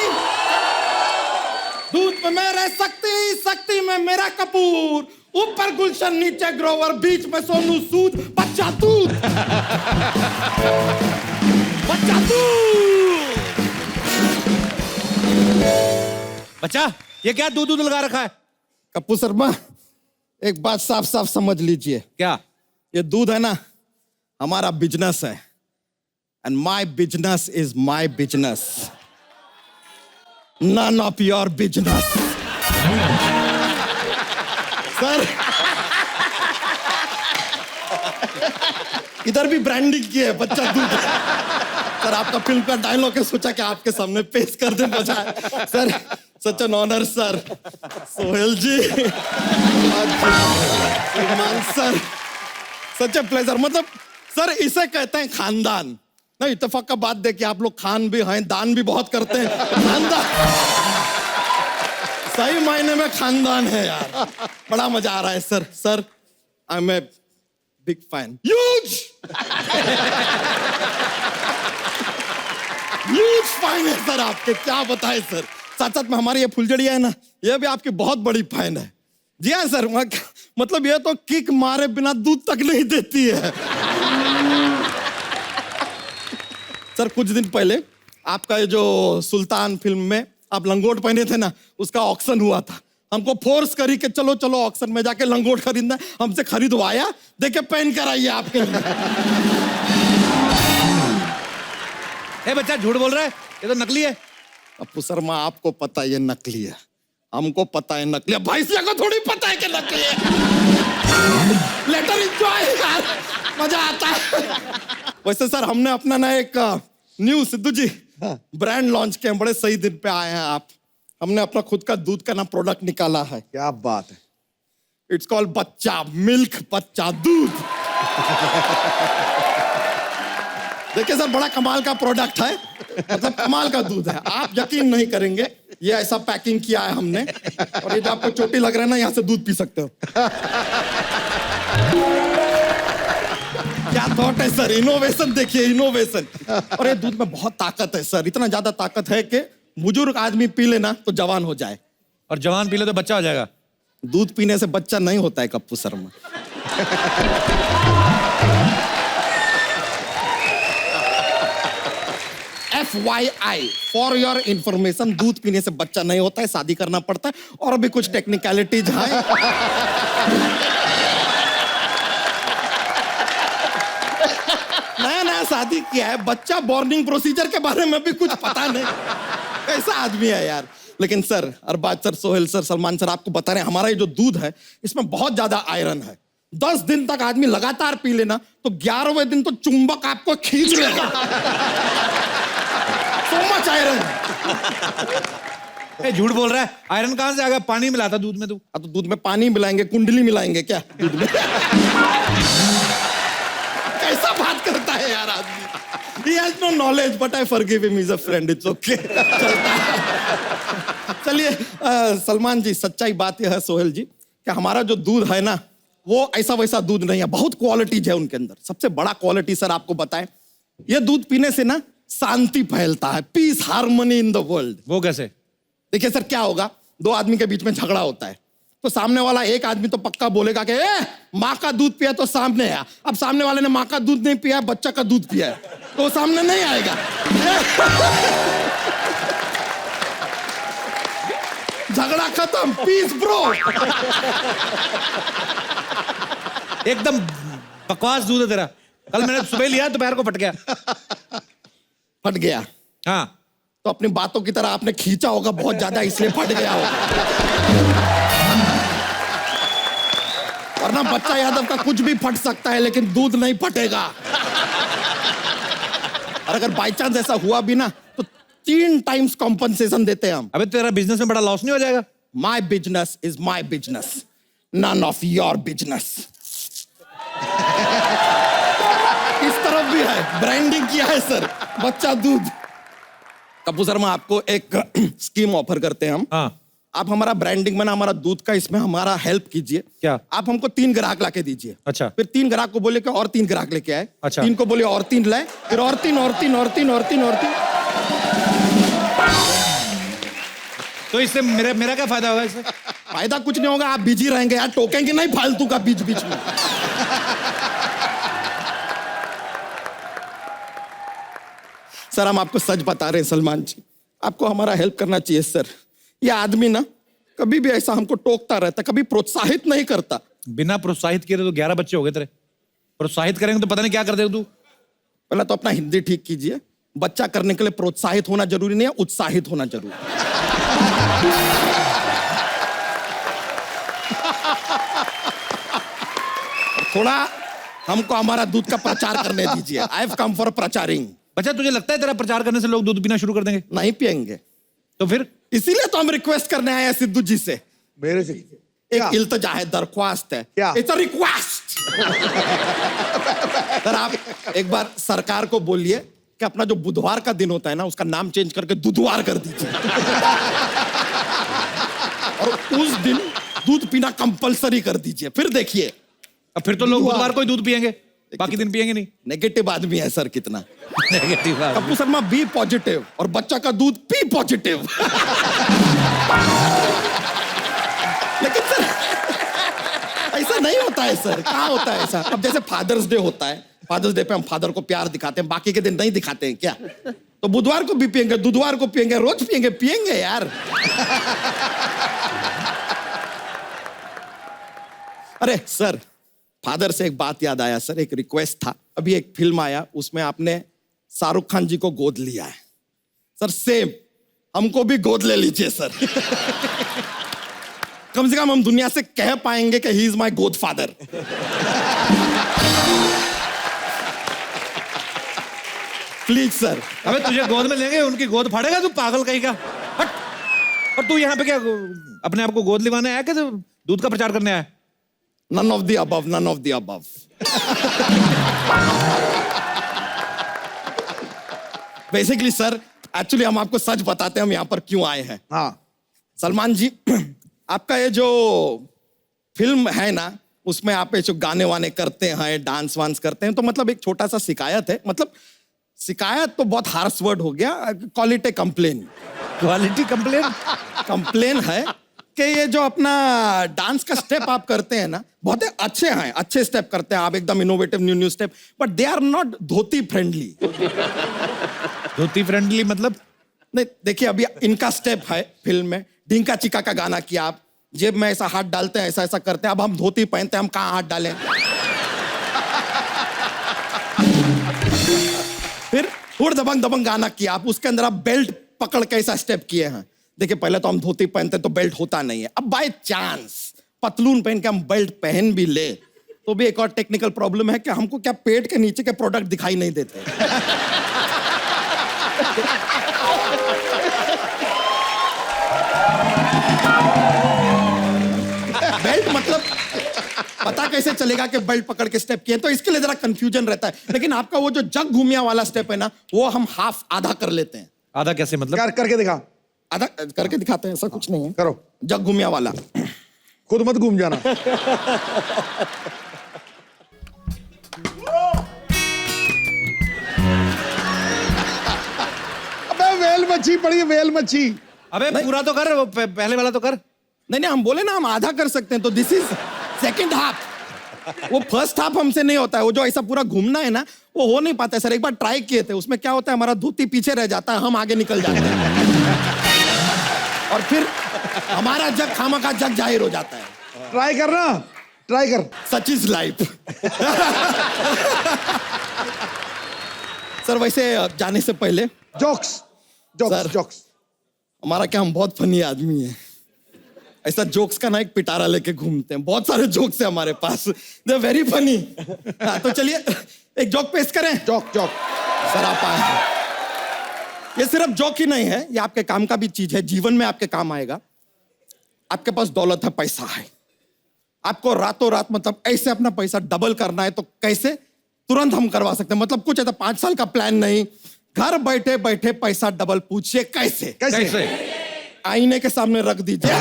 दूध में मेरे शक्ति, शक्ति में मेरा कपूर, ऊपर गुलशन नीचे ग्रोवर, बीच में सोनू सूद, बच्चा दूध, बच्चा दूध। बच्चा ये क्या दूध लगा रखा है? कप्पू शर्मा, एक बात साफ साफ समझ लीजिए। क्या? ये दूध है ना, हमारा बिजनेस है, and my business is my business, none of your business. Sir, इधर भी ब्रांडिंग की है, बच्चा दूध। सर, आपका फिल्म का डायलॉग है, सोचा कि आपके सामने पेश कर दे बजाय। Sir, such an honour sir. Sohail ji, sir, such a pleasure. मतलब सर, इसे कहते हैं खानदान। नहीं, इत्तेफाक का बात देखिए, आप लोग खान भी हैं, दान भी बहुत करते हैं। खानदान, सही मायने में खानदान है यार। बड़ा मजा आ रहा है sir. Sir, I am a big fan, huge huge fan है सर आपके, क्या बताएं सर। साथ साथ में हमारी ये फुलझड़िया है ना, ये भी आपकी बहुत बड़ी फैन है। जी हाँ सर, मतलब ये तो किक मारे बिना दूध तक नहीं देती है। सर, कुछ दिन पहले आपका ये जो सुल्तान फिल्म में आप लंगोट पहने थे ना, उसका ऑक्शन हुआ था। हमको फोर्स करी कि चलो चलो ऑक्शन में जाके लंगोट खरीदना, हमसे खरीदवाया, देखे पहन कर आइए आपके लिए। ए बच्चा झूठ बोल रहा है, ये तो नकली है। कप्पू शर्मा, आपको पता है ये नकली है, हमको पता है नकली है, भैंसिया को थोड़ी पता है कि नकली है। लेटर एंजॉय यार, मजा आता है। वैसे सर, हमने अपना ना एक न्यू सिद्धू जी ब्रांड लॉन्च किया, बड़े सही दिन पे आए हैं आप। हमने अपना खुद का दूध का ना प्रोडक्ट निकाला है। क्या बात है। इट्स कॉल्ड बच्चा मिल्क, बच्चा दूध। देखिए सर, बड़ा कमाल का प्रोडक्ट है, मतलब कमाल का दूध है। आप यकीन नहीं करेंगे, ये ऐसा पैकिंग किया है हमने और ये जो आपको चोटी लग रहा है ना, यहाँ से दूध पी सकते हो। क्या थॉट है सर, इनोवेशन देखिए, इनोवेशन। और ये दूध में बहुत ताकत है सर, इतना ज्यादा ताकत है कि बुजुर्ग आदमी पी लेना तो जवान हो जाए, और जवान पी ले तो बच्चा हो जाएगा। दूध पीने से बच्चा नहीं होता है Kappu Sharma. FYI for your information, दूध पीने से बच्चा नहीं होता है, शादी करना पड़ता है, और भी कुछ टेक्निकलिटीज हैं। नया नया शादी किया है, बच्चा बॉर्निंग प्रोसीजर के बारे में भी कुछ पता नहीं। कैसा आदमी है यार। लेकिन sir, Arbaaz sir, Sohail sir, Salman sir, आपको बता रहे हैं हमारा ये जो दूध है इसमें बहुत ज्यादा आयरन है। 10 दिन तक आदमी लगातार पी लेना तो 11वें दिन तो चुंबक आपको खींच लेगा। So much iron. ए, झूठ बोल रहा है, आयरन कहाँ से आ गया? पानी मिलाता दूध में तू? तो दूध में पानी मिलाएंगे, कुंडली मिलाएंगे क्या दूध में? कैसा बात करता है यार आदमी। He has no knowledge, but I forgive him. He's a friend. It's okay. चलता है। चलिए सलमान जी, सच्चाई बात यह है सोहेल जी कि हमारा जो दूध है ना, वो ऐसा वैसा दूध नहीं है, बहुत क्वालिटीज है उनके अंदर। सबसे बड़ा क्वालिटी सर आपको बताएं, ये दूध पीने से ना शांति फैलता है, peace, harmony in the world. वो कैसे? देखिए सर, क्या होगा, 2 आदमी के बीच में झगड़ा होता है तो सामने वाला एक आदमी तो पक्का बोलेगा कि माँ का दूध पिया तो सामने आया। अब सामने वाले ने माँ का दूध नहीं पिया, बच्चा का दूध पिया है, तो सामने नहीं आएगा। झगड़ा खत्म, पीस ब्रो। एकदम बकवास दूध है तेरा। कल मैंने सुबह लिया, दोपहर को फट गया। फट गया? हाँ। तो अपनी बातों की तरह आपने खींचा होगा बहुत ज्यादा, इसलिए फट गया होगा। वरना बच्चा यादव का कुछ भी फट सकता है लेकिन दूध नहीं फटेगा। और अगर बाई चांस ऐसा हुआ भी ना तो 3 टाइम्स कॉम्पनसेशन देते हैं हम। अबे तेरा बिजनेस में बड़ा लॉस नहीं हो जाएगा? My business is my business, none of your business. इस तरफ भी है, ब्रांडिंग किया है सर, बच्चा दूध। कपूर शर्मा, आपको एक स्कीम ऑफर करते हैं हम। हाँ। आप हमारा ब्रांडिंग में ना, हमारा दूध का इसमें हमारा हेल्प कीजिए। क्या? आप हमको 3 ग्राहक लाके दीजिए। अच्छा। फिर 3 ग्राहक को बोले कि और 3 ग्राहक लेके आए। अच्छा। 3 को बोले और 3 लाए, फिर और 3 और 3 और 3 और 3 और 3। तो इससे मेरा क्या फायदा होगा? इससे फायदा कुछ नहीं होगा, आप बिजी रहेंगे यार, टोकेंगे नहीं फालतू का बीच बीच में। सर, हम आपको सच बता रहे हैं सलमान जी, आपको हमारा हेल्प करना चाहिए सर। ये आदमी ना कभी भी ऐसा हमको टोकता रहता, कभी प्रोत्साहित नहीं करता। बिना प्रोत्साहित किए तो 11 बच्चे हो गए तेरे। प्रोत्साहित करेंगे तो पता नहीं क्या कर देगा तू। पहले तो अपना हिंदी ठीक कीजिए। बच्चा करने के लिए प्रोत्साहित होना जरूरी नहीं है, उत्साहित होना जरूरी है। थोड़ा हमको हमारा दूध का प्रचार करने दीजिए। आई हैव कम फॉर प्रचारिंग। बच्चा, तुझे लगता है तेरा प्रचार करने से लोग दूध पीना शुरू कर देंगे? नहीं पियेंगे। तो फिर? इसीलिए तो हम रिक्वेस्ट करने आए हैं सिद्धू जी से। मेरे से? एक इल्तजा है, दरख्वास्त है। क्या? It's a request. सर, आप एक बार सरकार को बोलिए कि अपना जो बुधवार का दिन होता है ना, उसका नाम चेंज करके दूधवार कर दीजिए। और उस दिन दूध पीना कंपलसरी कर दीजिए। फिर देखिए, अब फिर तो लोग बुधवार को ही दूध पियेंगे, बाकी दिन पियेंगे नहीं। नेगेटिव आदमी है सर कितना। Negative. Kapoor Sharma, B positive, और बच्चा का दूध पी पॉजिटिव। लेकिन सर ऐसा नहीं होता है सर, कहाँ होता है ऐसा? अब जैसे फादर्स डे होता है, फादर्स डे पे हम फादर को प्यार दिखाते हैं, बाकी के दिन नहीं दिखाते हैं क्या? तो बुधवार को भी पियेंगे, बुधवार को पियेंगे, रोज पियेंगे, पियेंगे यार। अरे सर, फादर से एक बात याद आया सर, एक रिक्वेस्ट था। अभी एक फिल्म आया, उसमें आपने शाहरुख खान जी को गोद लिया है सर। सेम हमको भी गोद ले लीजिए सर। कम से कम हम दुनिया से कह पाएंगे कि ही इज माई गोद फादर। Please sir. अबे तुझे गोद में लेंगे, उनकी गोद फाड़ेगा तू, पागल कहीं का। हट। और तू यहाँ पे क्या अपने आप को गोद लिवाने आया कि दूध का प्रचार करने आया? None of the above, none of the above. Basically sir, actually हम आपको सच बताते हैं हम यहाँ पर क्यों आए हैं। हाँ सलमान जी, आपका ये जो फिल्म है ना, उसमें आप ये जो गाने वाने करते हैं, डांस वांस करते हैं, तो मतलब एक छोटा सा शिकायत है। मतलब शिकायत तो बहुत हार्श वर्ड हो गया, call it A complain. Quality complain. Complain है कि ये जो अपना डांस का स्टेप आप करते हैं ना, बहुत अच्छे हैं, अच्छे स्टेप करते हैं आप, एकदम innovative new step, but they are not dhoti friendly. Dhoti friendly मतलब? नहीं देखिए, अभी इनका स्टेप है फिल्म में, ढींका चिका का गाना किया आप, जेब में ऐसा हाथ डालते हैं, ऐसा ऐसा करते हैं। अब हम धोती पहनते हैं, हम कहाँ हाथ डालें? फिर उड़ दबंग दबंग गाना किया आप, उसके अंदर आप बेल्ट पकड़ के ऐसा स्टेप किए हैं। देखिए, पहले तो हम धोती पहनते तो बेल्ट होता नहीं है, अब बाय चांस पतलून पहन के हम बेल्ट पहन भी ले तो भी एक और टेक्निकल प्रॉब्लम है कि हमको क्या पेट के नीचे के प्रोडक्ट दिखाई नहीं देते। बेल्ट मतलब पता कैसे चलेगा कि बेल्ट पकड़ के स्टेप किए? तो इसके लिए जरा कंफ्यूजन रहता है। लेकिन आपका वो जो जग घूमिया वाला स्टेप है ना, वो हम हाफ आधा कर लेते हैं। आधा कैसे मतलब? करके दिखा। आधा करके दिखाते हैं, ऐसा कुछ नहीं है। करो। जग घूमिया वाला। खुद मत घूम जाना। अबे वेल मच्छी पड़ी है, वेल मच्छी। अबे पूरा तो कर, वो पहले वाला तो कर। नहीं हम बोले ना हम आधा कर सकते हैं, तो दिस इज सेकंड हाफ। वो फर्स्ट हाफ हमसे नहीं होता है, वो जो ऐसा पूरा घूमना है ना, वो हो नहीं पाता है सर। एक बार ट्राई किए थे, उसमें क्या होता है, हमारा धोती पीछे रह जाता है, हम आगे निकल जाते हैं और फिर हमारा जग खामखा जग जाहिर हो जाता है। ट्राई करना, ट्राई कर। Such is life. सर वैसे जाने से पहले जोक्स जोक्स सर, जोक्स। हमारा क्या, हम बहुत फनी आदमी है। ऐसा जोक्स का ना एक पिटारा लेके घूमते हैं, बहुत सारे जोक्स है हमारे पास, दे वेरी फनी। तो चलिए एक जोक पेश करें। Joke joke. सर आप आए। ये सिर्फ जोक ही नहीं है, ये आपके काम का भी चीज है, जीवन में आपके काम आएगा। आपके पास दौलत है, पैसा है, आपको रातों रात मतलब ऐसे अपना पैसा डबल करना है, तो कैसे? तुरंत हम करवा सकते हैं। मतलब कुछ ऐसा 5 साल का प्लान नहीं, घर बैठे बैठे पैसा डबल। पूछिए कैसे? कैसे? आईने के सामने रख दीजिए।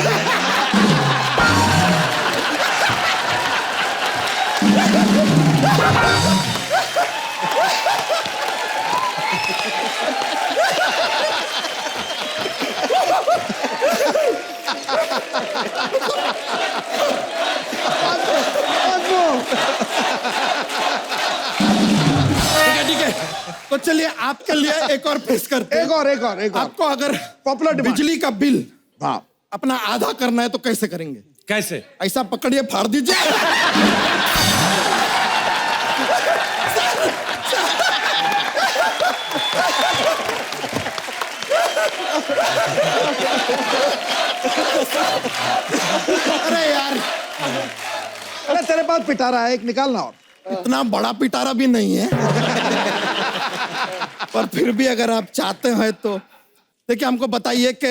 ठीक है, तो चलिए आपके लिए एक और पेश करते हैं। एक और। आपको अगर पॉपुलर डिमांड। बिजली का बिल हाँ अपना आधा करना है तो कैसे करेंगे? कैसे? ऐसा पकड़िए, फाड़ दीजिए। अरे यार, अरे तेरे पास पिटारा है, एक निकालना। और इतना बड़ा पिटारा भी नहीं है, पर फिर भी अगर आप चाहते हैं तो देखिए, हमको बताइए कि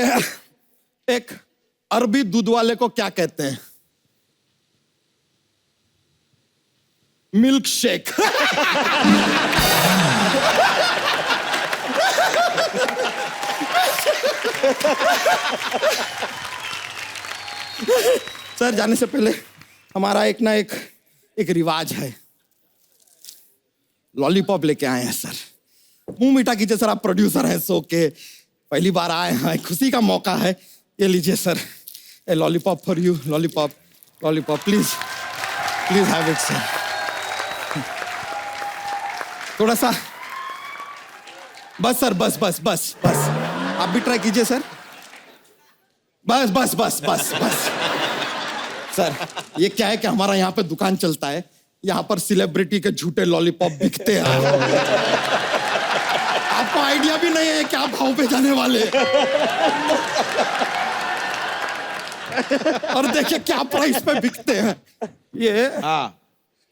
एक अरबी दूध वाले को क्या कहते हैं? Milk shake. सर जाने से पहले हमारा एक ना एक रिवाज है, लॉलीपॉप लेके आए हैं सर। मुंह मीठा कीजिए सर, आप प्रोड्यूसर हैं सो के पहली बार आए हैं, खुशी का मौका है। ये लीजिए sir, A lollipop for you. Lollipop lollipop please please have it sir. थोड़ा सा बस सर, बस बस बस बस। आप भी ट्राई कीजिए सर। बस बस बस बस बस। सर ये क्या है कि हमारा यहाँ पे दुकान चलता है, यहाँ पर सेलिब्रिटी के झूठे लॉलीपॉप बिकते हैं। आपको आइडिया भी नहीं है क्या भाव पे जाने वाले। और देखिए क्या प्राइस पे बिकते हैं ये। हाँ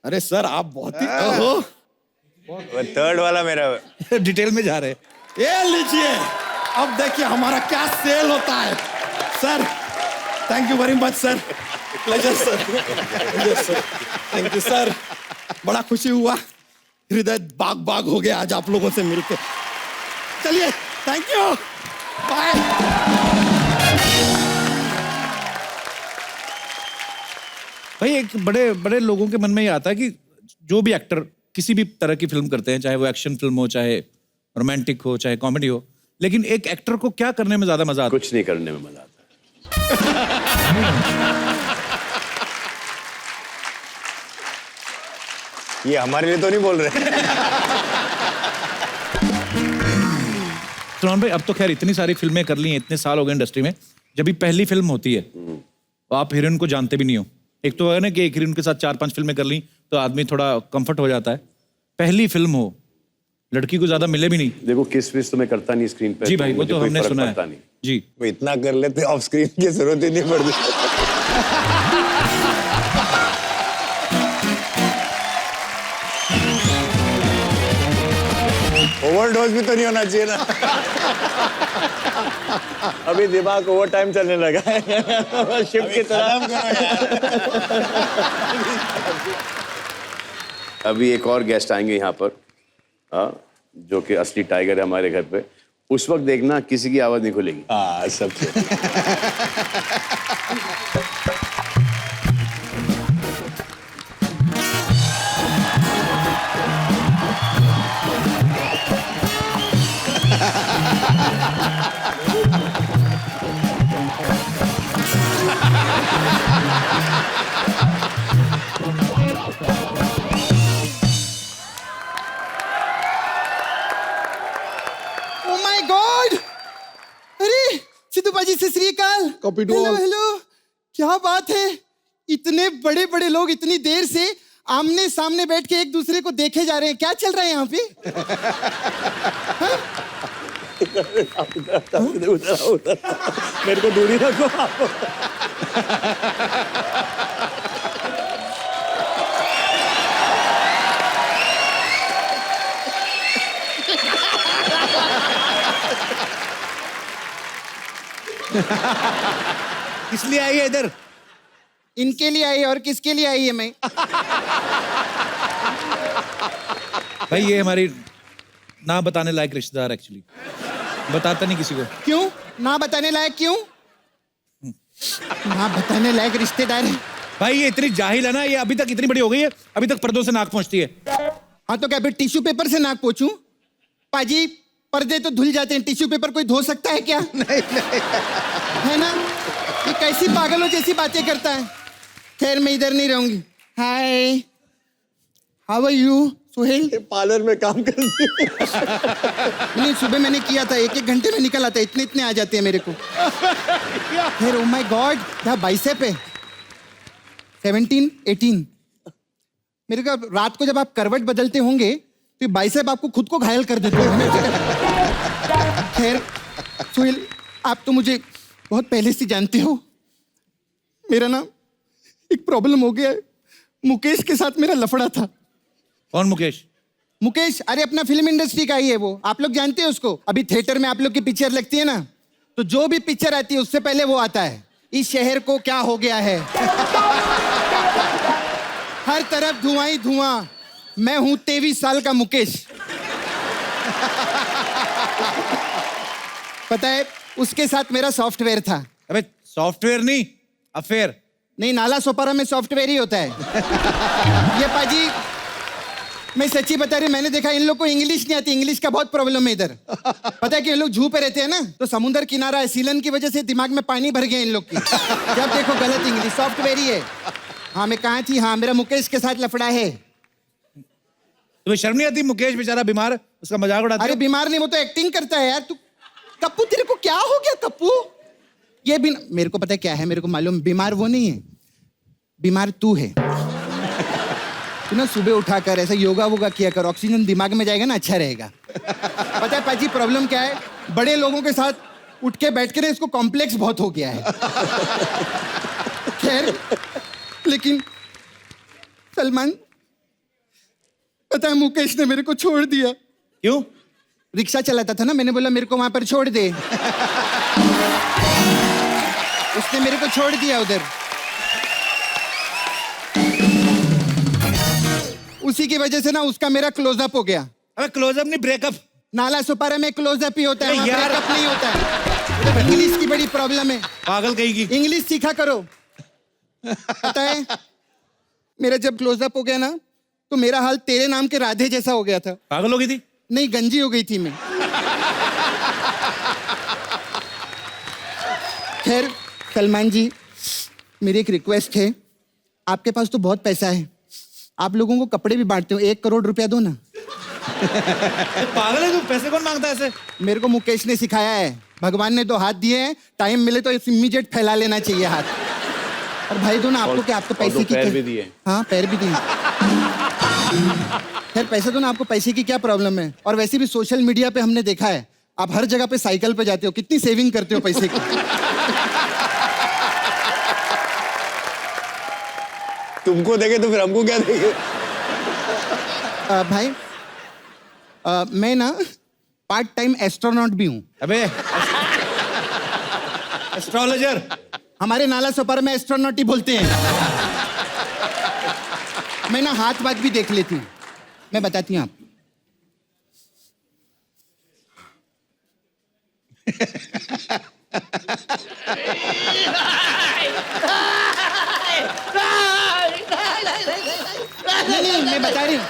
अरे सर आप बहुत ही ओहो। थर्ड वाला मेरा। डिटेल में जा रहे। ये लीजिए, अब देखिए हमारा क्या सेल होता है। Sir thank you very much sir, pleasure sir, thank you sir. बड़ा खुशी हुआ, हृदय बाग बाग हो गया आज आप लोगों से मिलके। चलिए थैंक यू बाय। भाई एक बड़े बड़े लोगों के मन में ये आता है कि जो भी एक्टर किसी भी तरह की फिल्म करते हैं, चाहे वो एक्शन फिल्म हो, चाहे रोमांटिक हो, चाहे कॉमेडी हो, लेकिन एक एक्टर को क्या करने में ज्यादा मजा आता है? कुछ नहीं करने में मजा आता ये हमारे लिए तो नहीं बोल रहे। सलमान भाई अब तो खैर इतनी सारी फिल्में कर ली हैं, इतने साल हो गए इंडस्ट्री में, जब भी पहली फिल्म होती है तो आप हीरोइन को जानते भी नहीं हो। एक तो है ना कि एक हीरोइन के साथ 4-5 फिल्में कर ली तो आदमी थोड़ा कंफर्ट हो जाता है। पहली फिल्म हो, लड़की को ज्यादा मिले भी नहीं। देखो किस विस तो मैं करता नहीं स्क्रीन पे। जी भाई, वो मुझे तो कोई हमने फर्क सुना पड़ता है नहीं। जी। वो इतना कर लेते ऑफ स्क्रीन की जरूरत ही नहीं पड़ती। ओवरडोज भी तो नहीं होना चाहिए ना। अभी दिमाग ओवर टाइम चलने लगा है शिफ्ट की तरह। अभी एक और गेस्ट आएंगे यहाँ पर, जो कि असली टाइगर है हमारे घर पे। उस वक्त देखना किसी की आवाज नहीं खुलेगी। हाँ सब ओ माय गॉड, अरे सिद्धू पाजी से श्री अकाल। Copy to hello all. Hello, क्या बात है, इतने बड़े बड़े लोग इतनी देर से आमने सामने बैठ के एक दूसरे को देखे जा रहे हैं, क्या चल रहा है यहाँ पे? उधर मेरे को दूरी रखो। इसलिए आई है इधर। इनके लिए आई है, और किसके लिए आई है मैं? भाई ये हमारी ना बताने लायक रिश्तेदार एक्चुअली, बताता नहीं किसी को। क्यों ना बताने लायक? क्यों ना बताने लायक रिश्तेदार है? भाई ये इतनी जाहिल है ना, ये अभी तक इतनी बड़ी हो गई है, अभी तक पर्दों से नाक पहुंचती है। हाँ तो क्या फिर टिश्यू पेपर से नाक पोंछूं? पाजी पर्दे तो धुल जाते हैं, टिश्यू पेपर कोई धो सकता है क्या? नहीं नहीं, है ना? ये कैसी पागलों जैसी बातें करता है। खैर मैं इधर नहीं रहूंगी। Hi, how are you Suhail? Parlour में काम करती है। नहीं सुबह मैंने किया था, 1-1 घंटे में निकल आता है, इतने इतने आ जाते हैं मेरे को। फिर ओ माय गॉड, क्या बाइसेप है? 17, 18। मेरे को रात को जब आप करवट बदलते होंगे तो ये बाइसेप आपको खुद को घायल कर देते हैं। खैर सुहेल, आप तो मुझे बहुत पहले से जानते हो। मेरा ना एक प्रॉब्लम हो गया है, मुकेश के साथ मेरा लफड़ा था। कौन मुकेश? मुकेश, अरे अपना फिल्म इंडस्ट्री का ही है वो, आप लोग जानते हैं उसको। अभी थिएटर में आप लोग की पिक्चर लगती है ना, तो जो भी पिक्चर आती है उससे पहले वो आता है, इस शहर को क्या हो गया है। हर तरफ धुआं ही धुआं, मैं हूं 23 साल का मुकेश। पता है उसके साथ मेरा सॉफ्टवेयर था। अबे सॉफ्टवेयर नहीं, अफेयर। नहीं, नाला सोपारा में सॉफ्टवेयर ही होता है। ये पाजी मैं सच्ची बता रही, मैंने देखा इन लोग को इंग्लिश नहीं आती, इंग्लिश का बहुत प्रॉब्लम है इधर। पता है कि इन लोग जू पे रहते हैं ना, तो समुद्र किनारा है, सीलन की वजह से दिमाग में पानी भर गया इन लोग की। जब देखो गलत इंग्लिश, सॉफ्टवेयर ही है। हाँ मैं कहाँ थी? हाँ मेरा मुकेश के साथ लफड़ा है। तुम्हें शर्म नहीं आती? मुकेश बेचारा बीमार है, उसका मजाक उड़ाते अरे हो? बीमार नहीं, वो तो एक्टिंग करता है यार। तू कप्पू, तेरे को क्या हो गया कप्पू? ये बिना, मेरे को पता है क्या है, मेरे को मालूम, बीमार वो नहीं है, बीमार तू है। तू ना सुबह उठाकर ऐसा योगा वोगा किया कर, ऑक्सीजन दिमाग में जाएगा ना, अच्छा रहेगा। पता है पाजी प्रॉब्लम क्या है, बड़े लोगों के साथ उठ के बैठ के ना इसको कॉम्प्लेक्स बहुत हो गया है। खैर लेकिन सलमान, पता है मुकेश ने मेरे को छोड़ दिया। क्यों? रिक्शा चलाता था ना, मैंने बोला मेरे को वहां पर छोड़ दे। उसने मेरे को छोड़ दिया उधर। उसी की वजह से ना उसका मेरा क्लोजअप हो गया। अबे क्लोजअप नहीं, ब्रेकअप। नाला सुपारा में क्लोजअप ही होता है, नहीं वहाँ यार। ब्रेकअप नहीं होता है। इंग्लिश की बड़ी प्रॉब्लम है, पागल कहीं की। इंग्लिश सीखा करो। पता है मेरा जब क्लोजअप हो गया ना तो मेरा हाल तेरे नाम के राधे जैसा हो गया था। पागल हो गई थी? नहीं, गंजी हो गई थी मैं। खैर सलमान जी, मेरी एक रिक्वेस्ट है, आपके पास तो बहुत पैसा है, आप लोगों को कपड़े भी बांटते हो, 1 करोड़ रुपया दो ना। पागल है तू, पैसे कौन मांगता है ऐसे? मेरे को मुकेश ने सिखाया है, भगवान ने 2 हाथ दिए हैं, टाइम मिले तो इमीडिएट फैला लेना चाहिए हाथ। और भाई दो ना, आपको क्या, आपको पैसे की पैर क्या- भी दिए। हाँ पैर भी दिए। खैर पैसे दो ना, आपको पैसे की क्या प्रॉब्लम है? और वैसे भी सोशल मीडिया पे हमने देखा है, आप हर जगह पे साइकिल पे जाते हो, कितनी सेविंग करते हो पैसे की। तुमको देखे तो फिर हमको क्या देखे? भाई मैं ना पार्ट टाइम एस्ट्रोनॉट भी हूँ। अबे एस्ट्रोलॉजर। हमारे नाला सोपारा में एस्ट्रोनॉट ही बोलते हैं। मैं ना हाथ वाथ भी देख लेती हूँ, मैं बताती हूँ आप। नहीं मैं बता रही हूँ।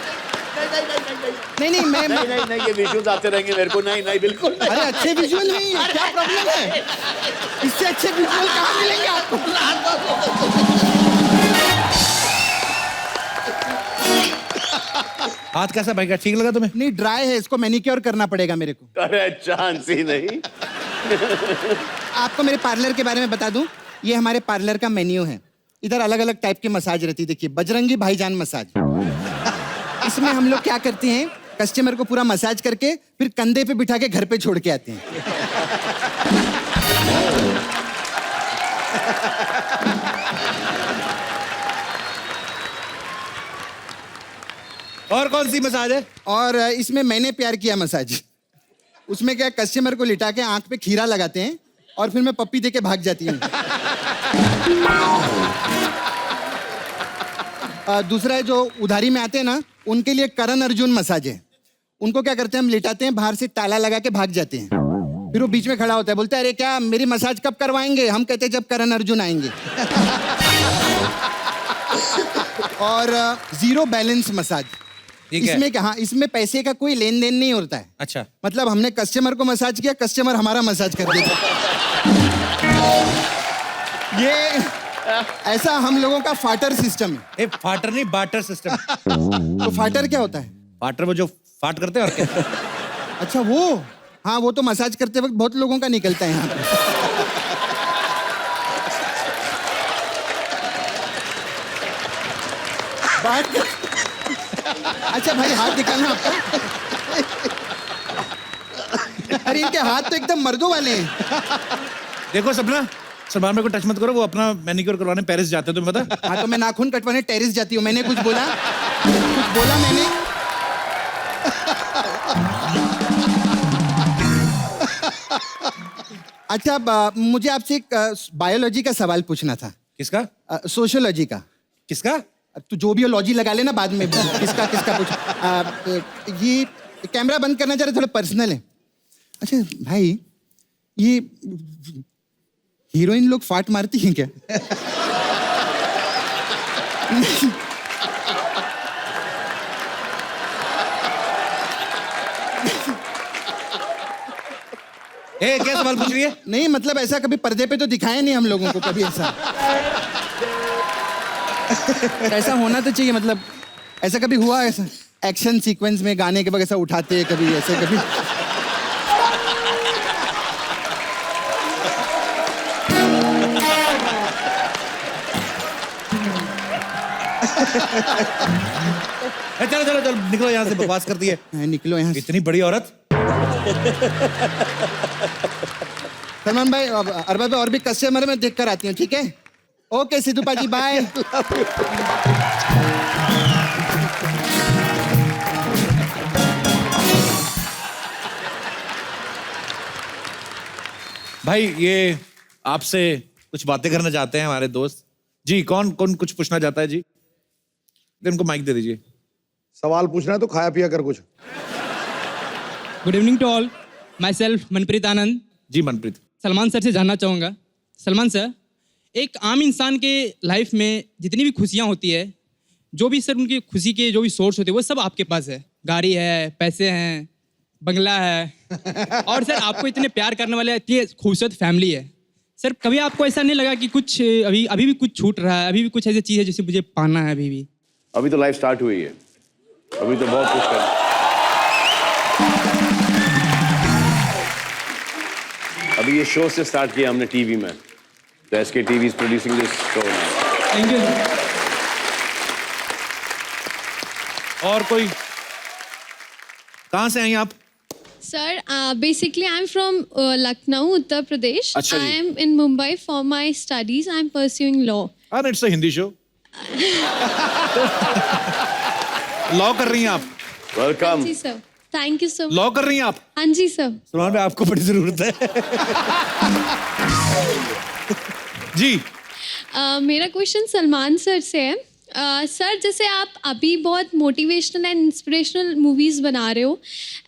नहीं मैं नहीं ये विजुअल्स आते रहेंगे मेरे को। नहीं बिल्कुल नहीं। अरे अच्छे विजुअल नहीं है, क्या प्रॉब्लम है? इससे अच्छे विजुअल कहाँ मिलेंगे आपको? हाथ कैसा भाई का, ठीक लगा तुम्हें? नहीं ड्राई है, इसको मैनिक्योर करना पड़ेगा मेरे को। अरे चांस ही नहीं। आपको मेरे पार्लर के बारे में बता दूं, ये हमारे पार्लर का मेन्यू है। इधर अलग अलग टाइप की मसाज रहती है, देखिए बजरंगी भाईजान मसाज। इसमें हम लोग क्या करते हैं, कस्टमर को पूरा मसाज करके फिर कंधे पे बिठा के घर पे छोड़ के आते हैं। और कौन सी मसाज है? और इसमें मैंने प्यार किया मसाज। उसमें क्या, कस्टमर को लिटा के आंख पे खीरा लगाते हैं और फिर मैं पप्पी दे के भाग जाती हूँ। दूसरा है जो उधारी में आते हैं ना, उनके लिए करण अर्जुन मसाज है। उनको क्या करते हैं, हम लिटाते हैं, बाहर से ताला लगा के भाग जाते हैं। फिर वो बीच में खड़ा होता है, बोलता है अरे क्या मेरी मसाज कब करवाएंगे? हम कहते हैं जब करण अर्जुन आएंगे। और 0 बैलेंस मसाज। इसमें क्या, हाँ इसमें पैसे का कोई लेन देन नहीं होता है। अच्छा, मतलब हमने कस्टमर को मसाज किया, कस्टमर हमारा मसाज कर देता। ये ऐसा हम लोगों का फाटर सिस्टम है। ए फाटर नहीं, बाटर सिस्टम। तो फाटर क्या होता है? फाटर वो जो फाट करते हैं और क्या? अच्छा वो, हाँ वो तो मसाज करते वक्त बहुत लोगों का निकलता है यहाँ पे। बात अच्छा भाई हाथ दिखाना आपका। अरे इनके हाथ तो एकदम मर्दों वाले हैं। देखो सपना, सलमान मेरे को टच मत करो, वो अपना मैनिक्योर करवाने पेरिस जाते हैं, तुम्हें पता? हाँ तो मैं नाखून कटवाने टेरिस जाती हूँ। मैंने कुछ बोला? कुछ बोला मैंने? अच्छा मुझे आपसे एक बायोलॉजी का सवाल पूछना था। किसका? सोशियोलॉजी का। किसका? तू जो भी हो लॉजी लगा लेना बाद में। किसका किसका पूछ। ये कैमरा बंद करना चाह रहे, थोड़ा पर्सनल है। अच्छा भाई, ये हीरोइन लोग फाट मारती हैं क्या? ए क्या सवाल पूछ रही है? नहीं मतलब ऐसा कभी पर्दे पे तो दिखाया नहीं हम लोगों को कभी ऐसा। ऐसा होना तो चाहिए, मतलब ऐसा कभी हुआ? ऐसा एक्शन सीक्वेंस में गाने के वक्त ऐसा उठाते कभी, ऐसे कभी? चलो चलो चलो निकलो यहाँ से, बकवास करती है। निकलो यहाँ से। इतनी बड़ी औरत। सलमान भाई, अरबाज भाई और भी कस्टमर में देख कर आती हूँ, ठीक है? Okay Sidhu paaji, bye. भाई ये आपसे कुछ बातें करना चाहते हैं हमारे दोस्त जी। कौन कौन कुछ पूछना चाहता है जी? इनको माइक दे दीजिए। सवाल पूछना है तो खाया पिया कर कुछ। Good evening to all, myself Manpreet Anand. जी मनप्रीत, सलमान सर से जानना चाहूँगा, सलमान सर, एक आम इंसान के लाइफ में जितनी भी खुशियाँ होती है, जो भी सर उनकी खुशी के जो भी सोर्स होते हैं वो सब आपके पास है। गाड़ी है, पैसे हैं, बंगला है और सर आपको इतने प्यार करने वाले इतनी खूबसूरत फैमिली है। सर कभी आपको ऐसा नहीं लगा कि कुछ अभी भी कुछ छूट रहा है, अभी भी कुछ ऐसी चीज़ है जिसे मुझे पाना है अभी भी? अभी तो लाइफ स्टार्ट हुई है, अभी तो बहुत कुछ कर। अभी ये शो से स्टार्ट किया हमने टीवी में, तो SK TV is producing this show. Thank you. और कोई? कहाँ से आई आप? Sir, basically I'm from Lucknow, Uttar Pradesh. अच्छा जी। I am in Mumbai for my studies. I'm pursuing law. अरे it's a Hindi show. Law कर रही हैं आप? वेलकम। जी sir. Thank you so much. Law कर रही हैं आप? हाँ जी sir. सलमान भाई आपको बड़ी जरूरत है। जी मेरा क्वेश्चन सलमान सर से है। सर जैसे आप अभी बहुत मोटिवेशनल एंड इंस्पिरेशनल मूवीज़ बना रहे हो,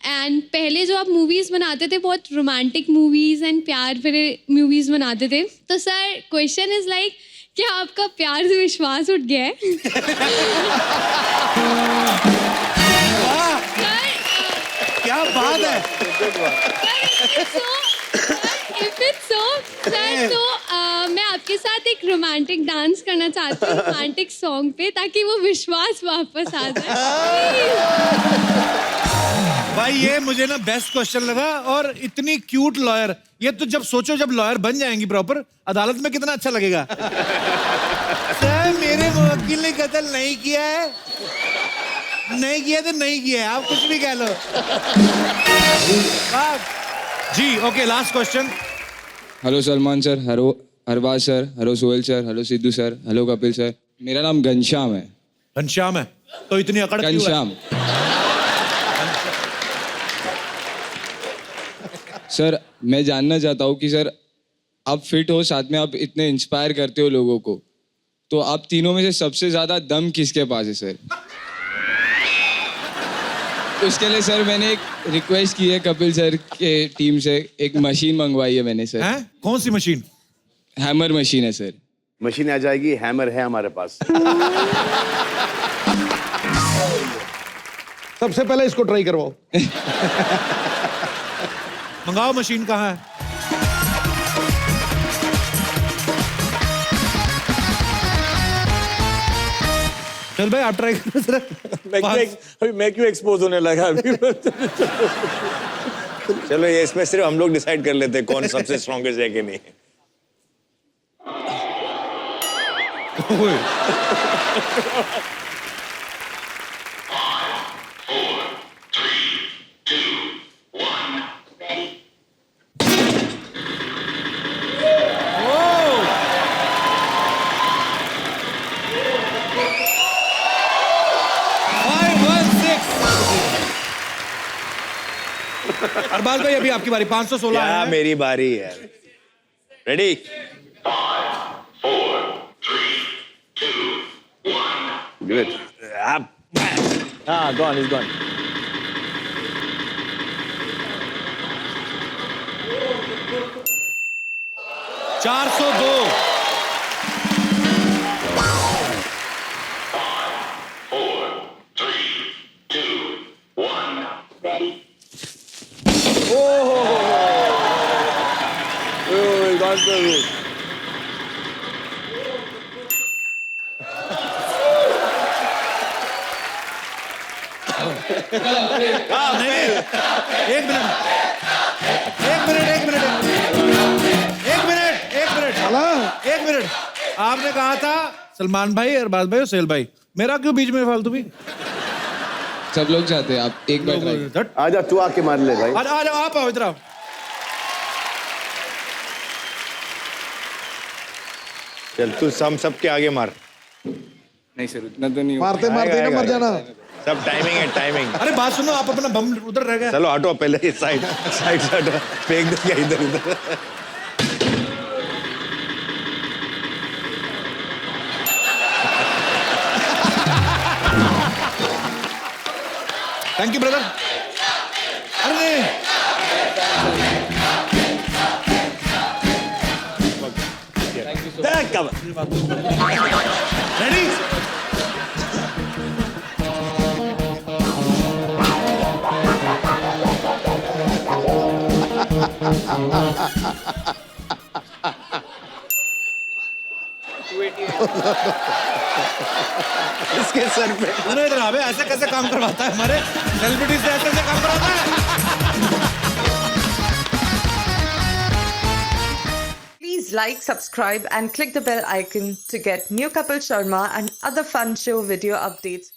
एंड पहले जो आप मूवीज़ बनाते थे बहुत रोमांटिक मूवीज़ एंड प्यार भरे मूवीज़ बनाते थे, तो सर क्वेश्चन इज़ लाइक क्या आपका प्यार से विश्वास उठ गया है? क्या बात है। If it's so, sir, तो मैं आपके साथ एक रोमांटिक डांस करना चाहती हूँ रोमांटिक सॉन्ग पे, ताकि वो विश्वास वापस आ जाए। भाई ये मुझे ना बेस्ट क्वेश्चन लगा, और इतनी क्यूट लॉयर, ये तो जब सोचो जब लॉयर बन जाएंगी प्रॉपर अदालत में कितना अच्छा लगेगा। सर मेरे वकील ने कत्ल नहीं किया है, नहीं किया तो नहीं किया है, आप कुछ भी कह लो। जी okay, last question. Hello Salman sir, hello Arbaaz sir, hello Sohail sir, hello Sidhu sir, hello Kapil sir. मेरा नाम घनश्याम है। घनश्याम है तो इतनी अकड़ क्यों है? घनश्याम सर, मैं जानना चाहता हूँ कि सर आप फिट हो, साथ में आप इतने इंस्पायर करते हो लोगों को, तो आप तीनों में से सबसे ज्यादा दम किसके पास है सर? उसके लिए सर मैंने एक रिक्वेस्ट की है कपिल सर के टीम से, एक मशीन मंगवाई है मैंने सर। हैं? कौन सी मशीन? हैमर मशीन है सर। मशीन आ जाएगी, हैमर है हमारे पास। सबसे पहले इसको ट्राई करवाओ। मंगाओ मशीन, कहाँ है? चल भाई आप ट्राई करो जरा। अभी मैं क्यों एक्सपोज होने लगा अभी? चलो ये इसमें सिर्फ हम लोग डिसाइड कर लेते हैं कौन सबसे स्ट्रॉन्गेस्ट है कि नहीं। ओए। अरबाज भाई अभी आपकी बारी, 516 क्या है। मेरी बारी है? रेडी? Give it. हाँ, gone, he's gone. चार सौ दो। एक मिनट। आपने कहा था सलमान भाई, अरबाज भाई और सोहेल भाई, मेरा क्यों बीच में फालतू भी? सब लोग चाहते हैं आप एक बार ट्राई। आजा तू आके मार ले भाई। आ जाओ, आप आओ इधर आओ। चल तू सबके आगे मार। नहीं सर उतना तो नहीं मारते मारते ना मर जाना। सब टाइमिंग है, टाइमिंग। अरे बात सुनो, आप अपना बम उधर रह गया। चलो हटो पहले, इस साइड साइड से हटो, फेंक दो इधर उधर। Thank you brother. अरे रेडी इसके सर पे सुनो इधर अबे ऐसे कैसे काम करवाता है हमारे सेलिब्रिटी से ऐसे कैसे काम करवाता है Please like, subscribe and click the bell icon to get new Kapil Sharma and other fun show video updates.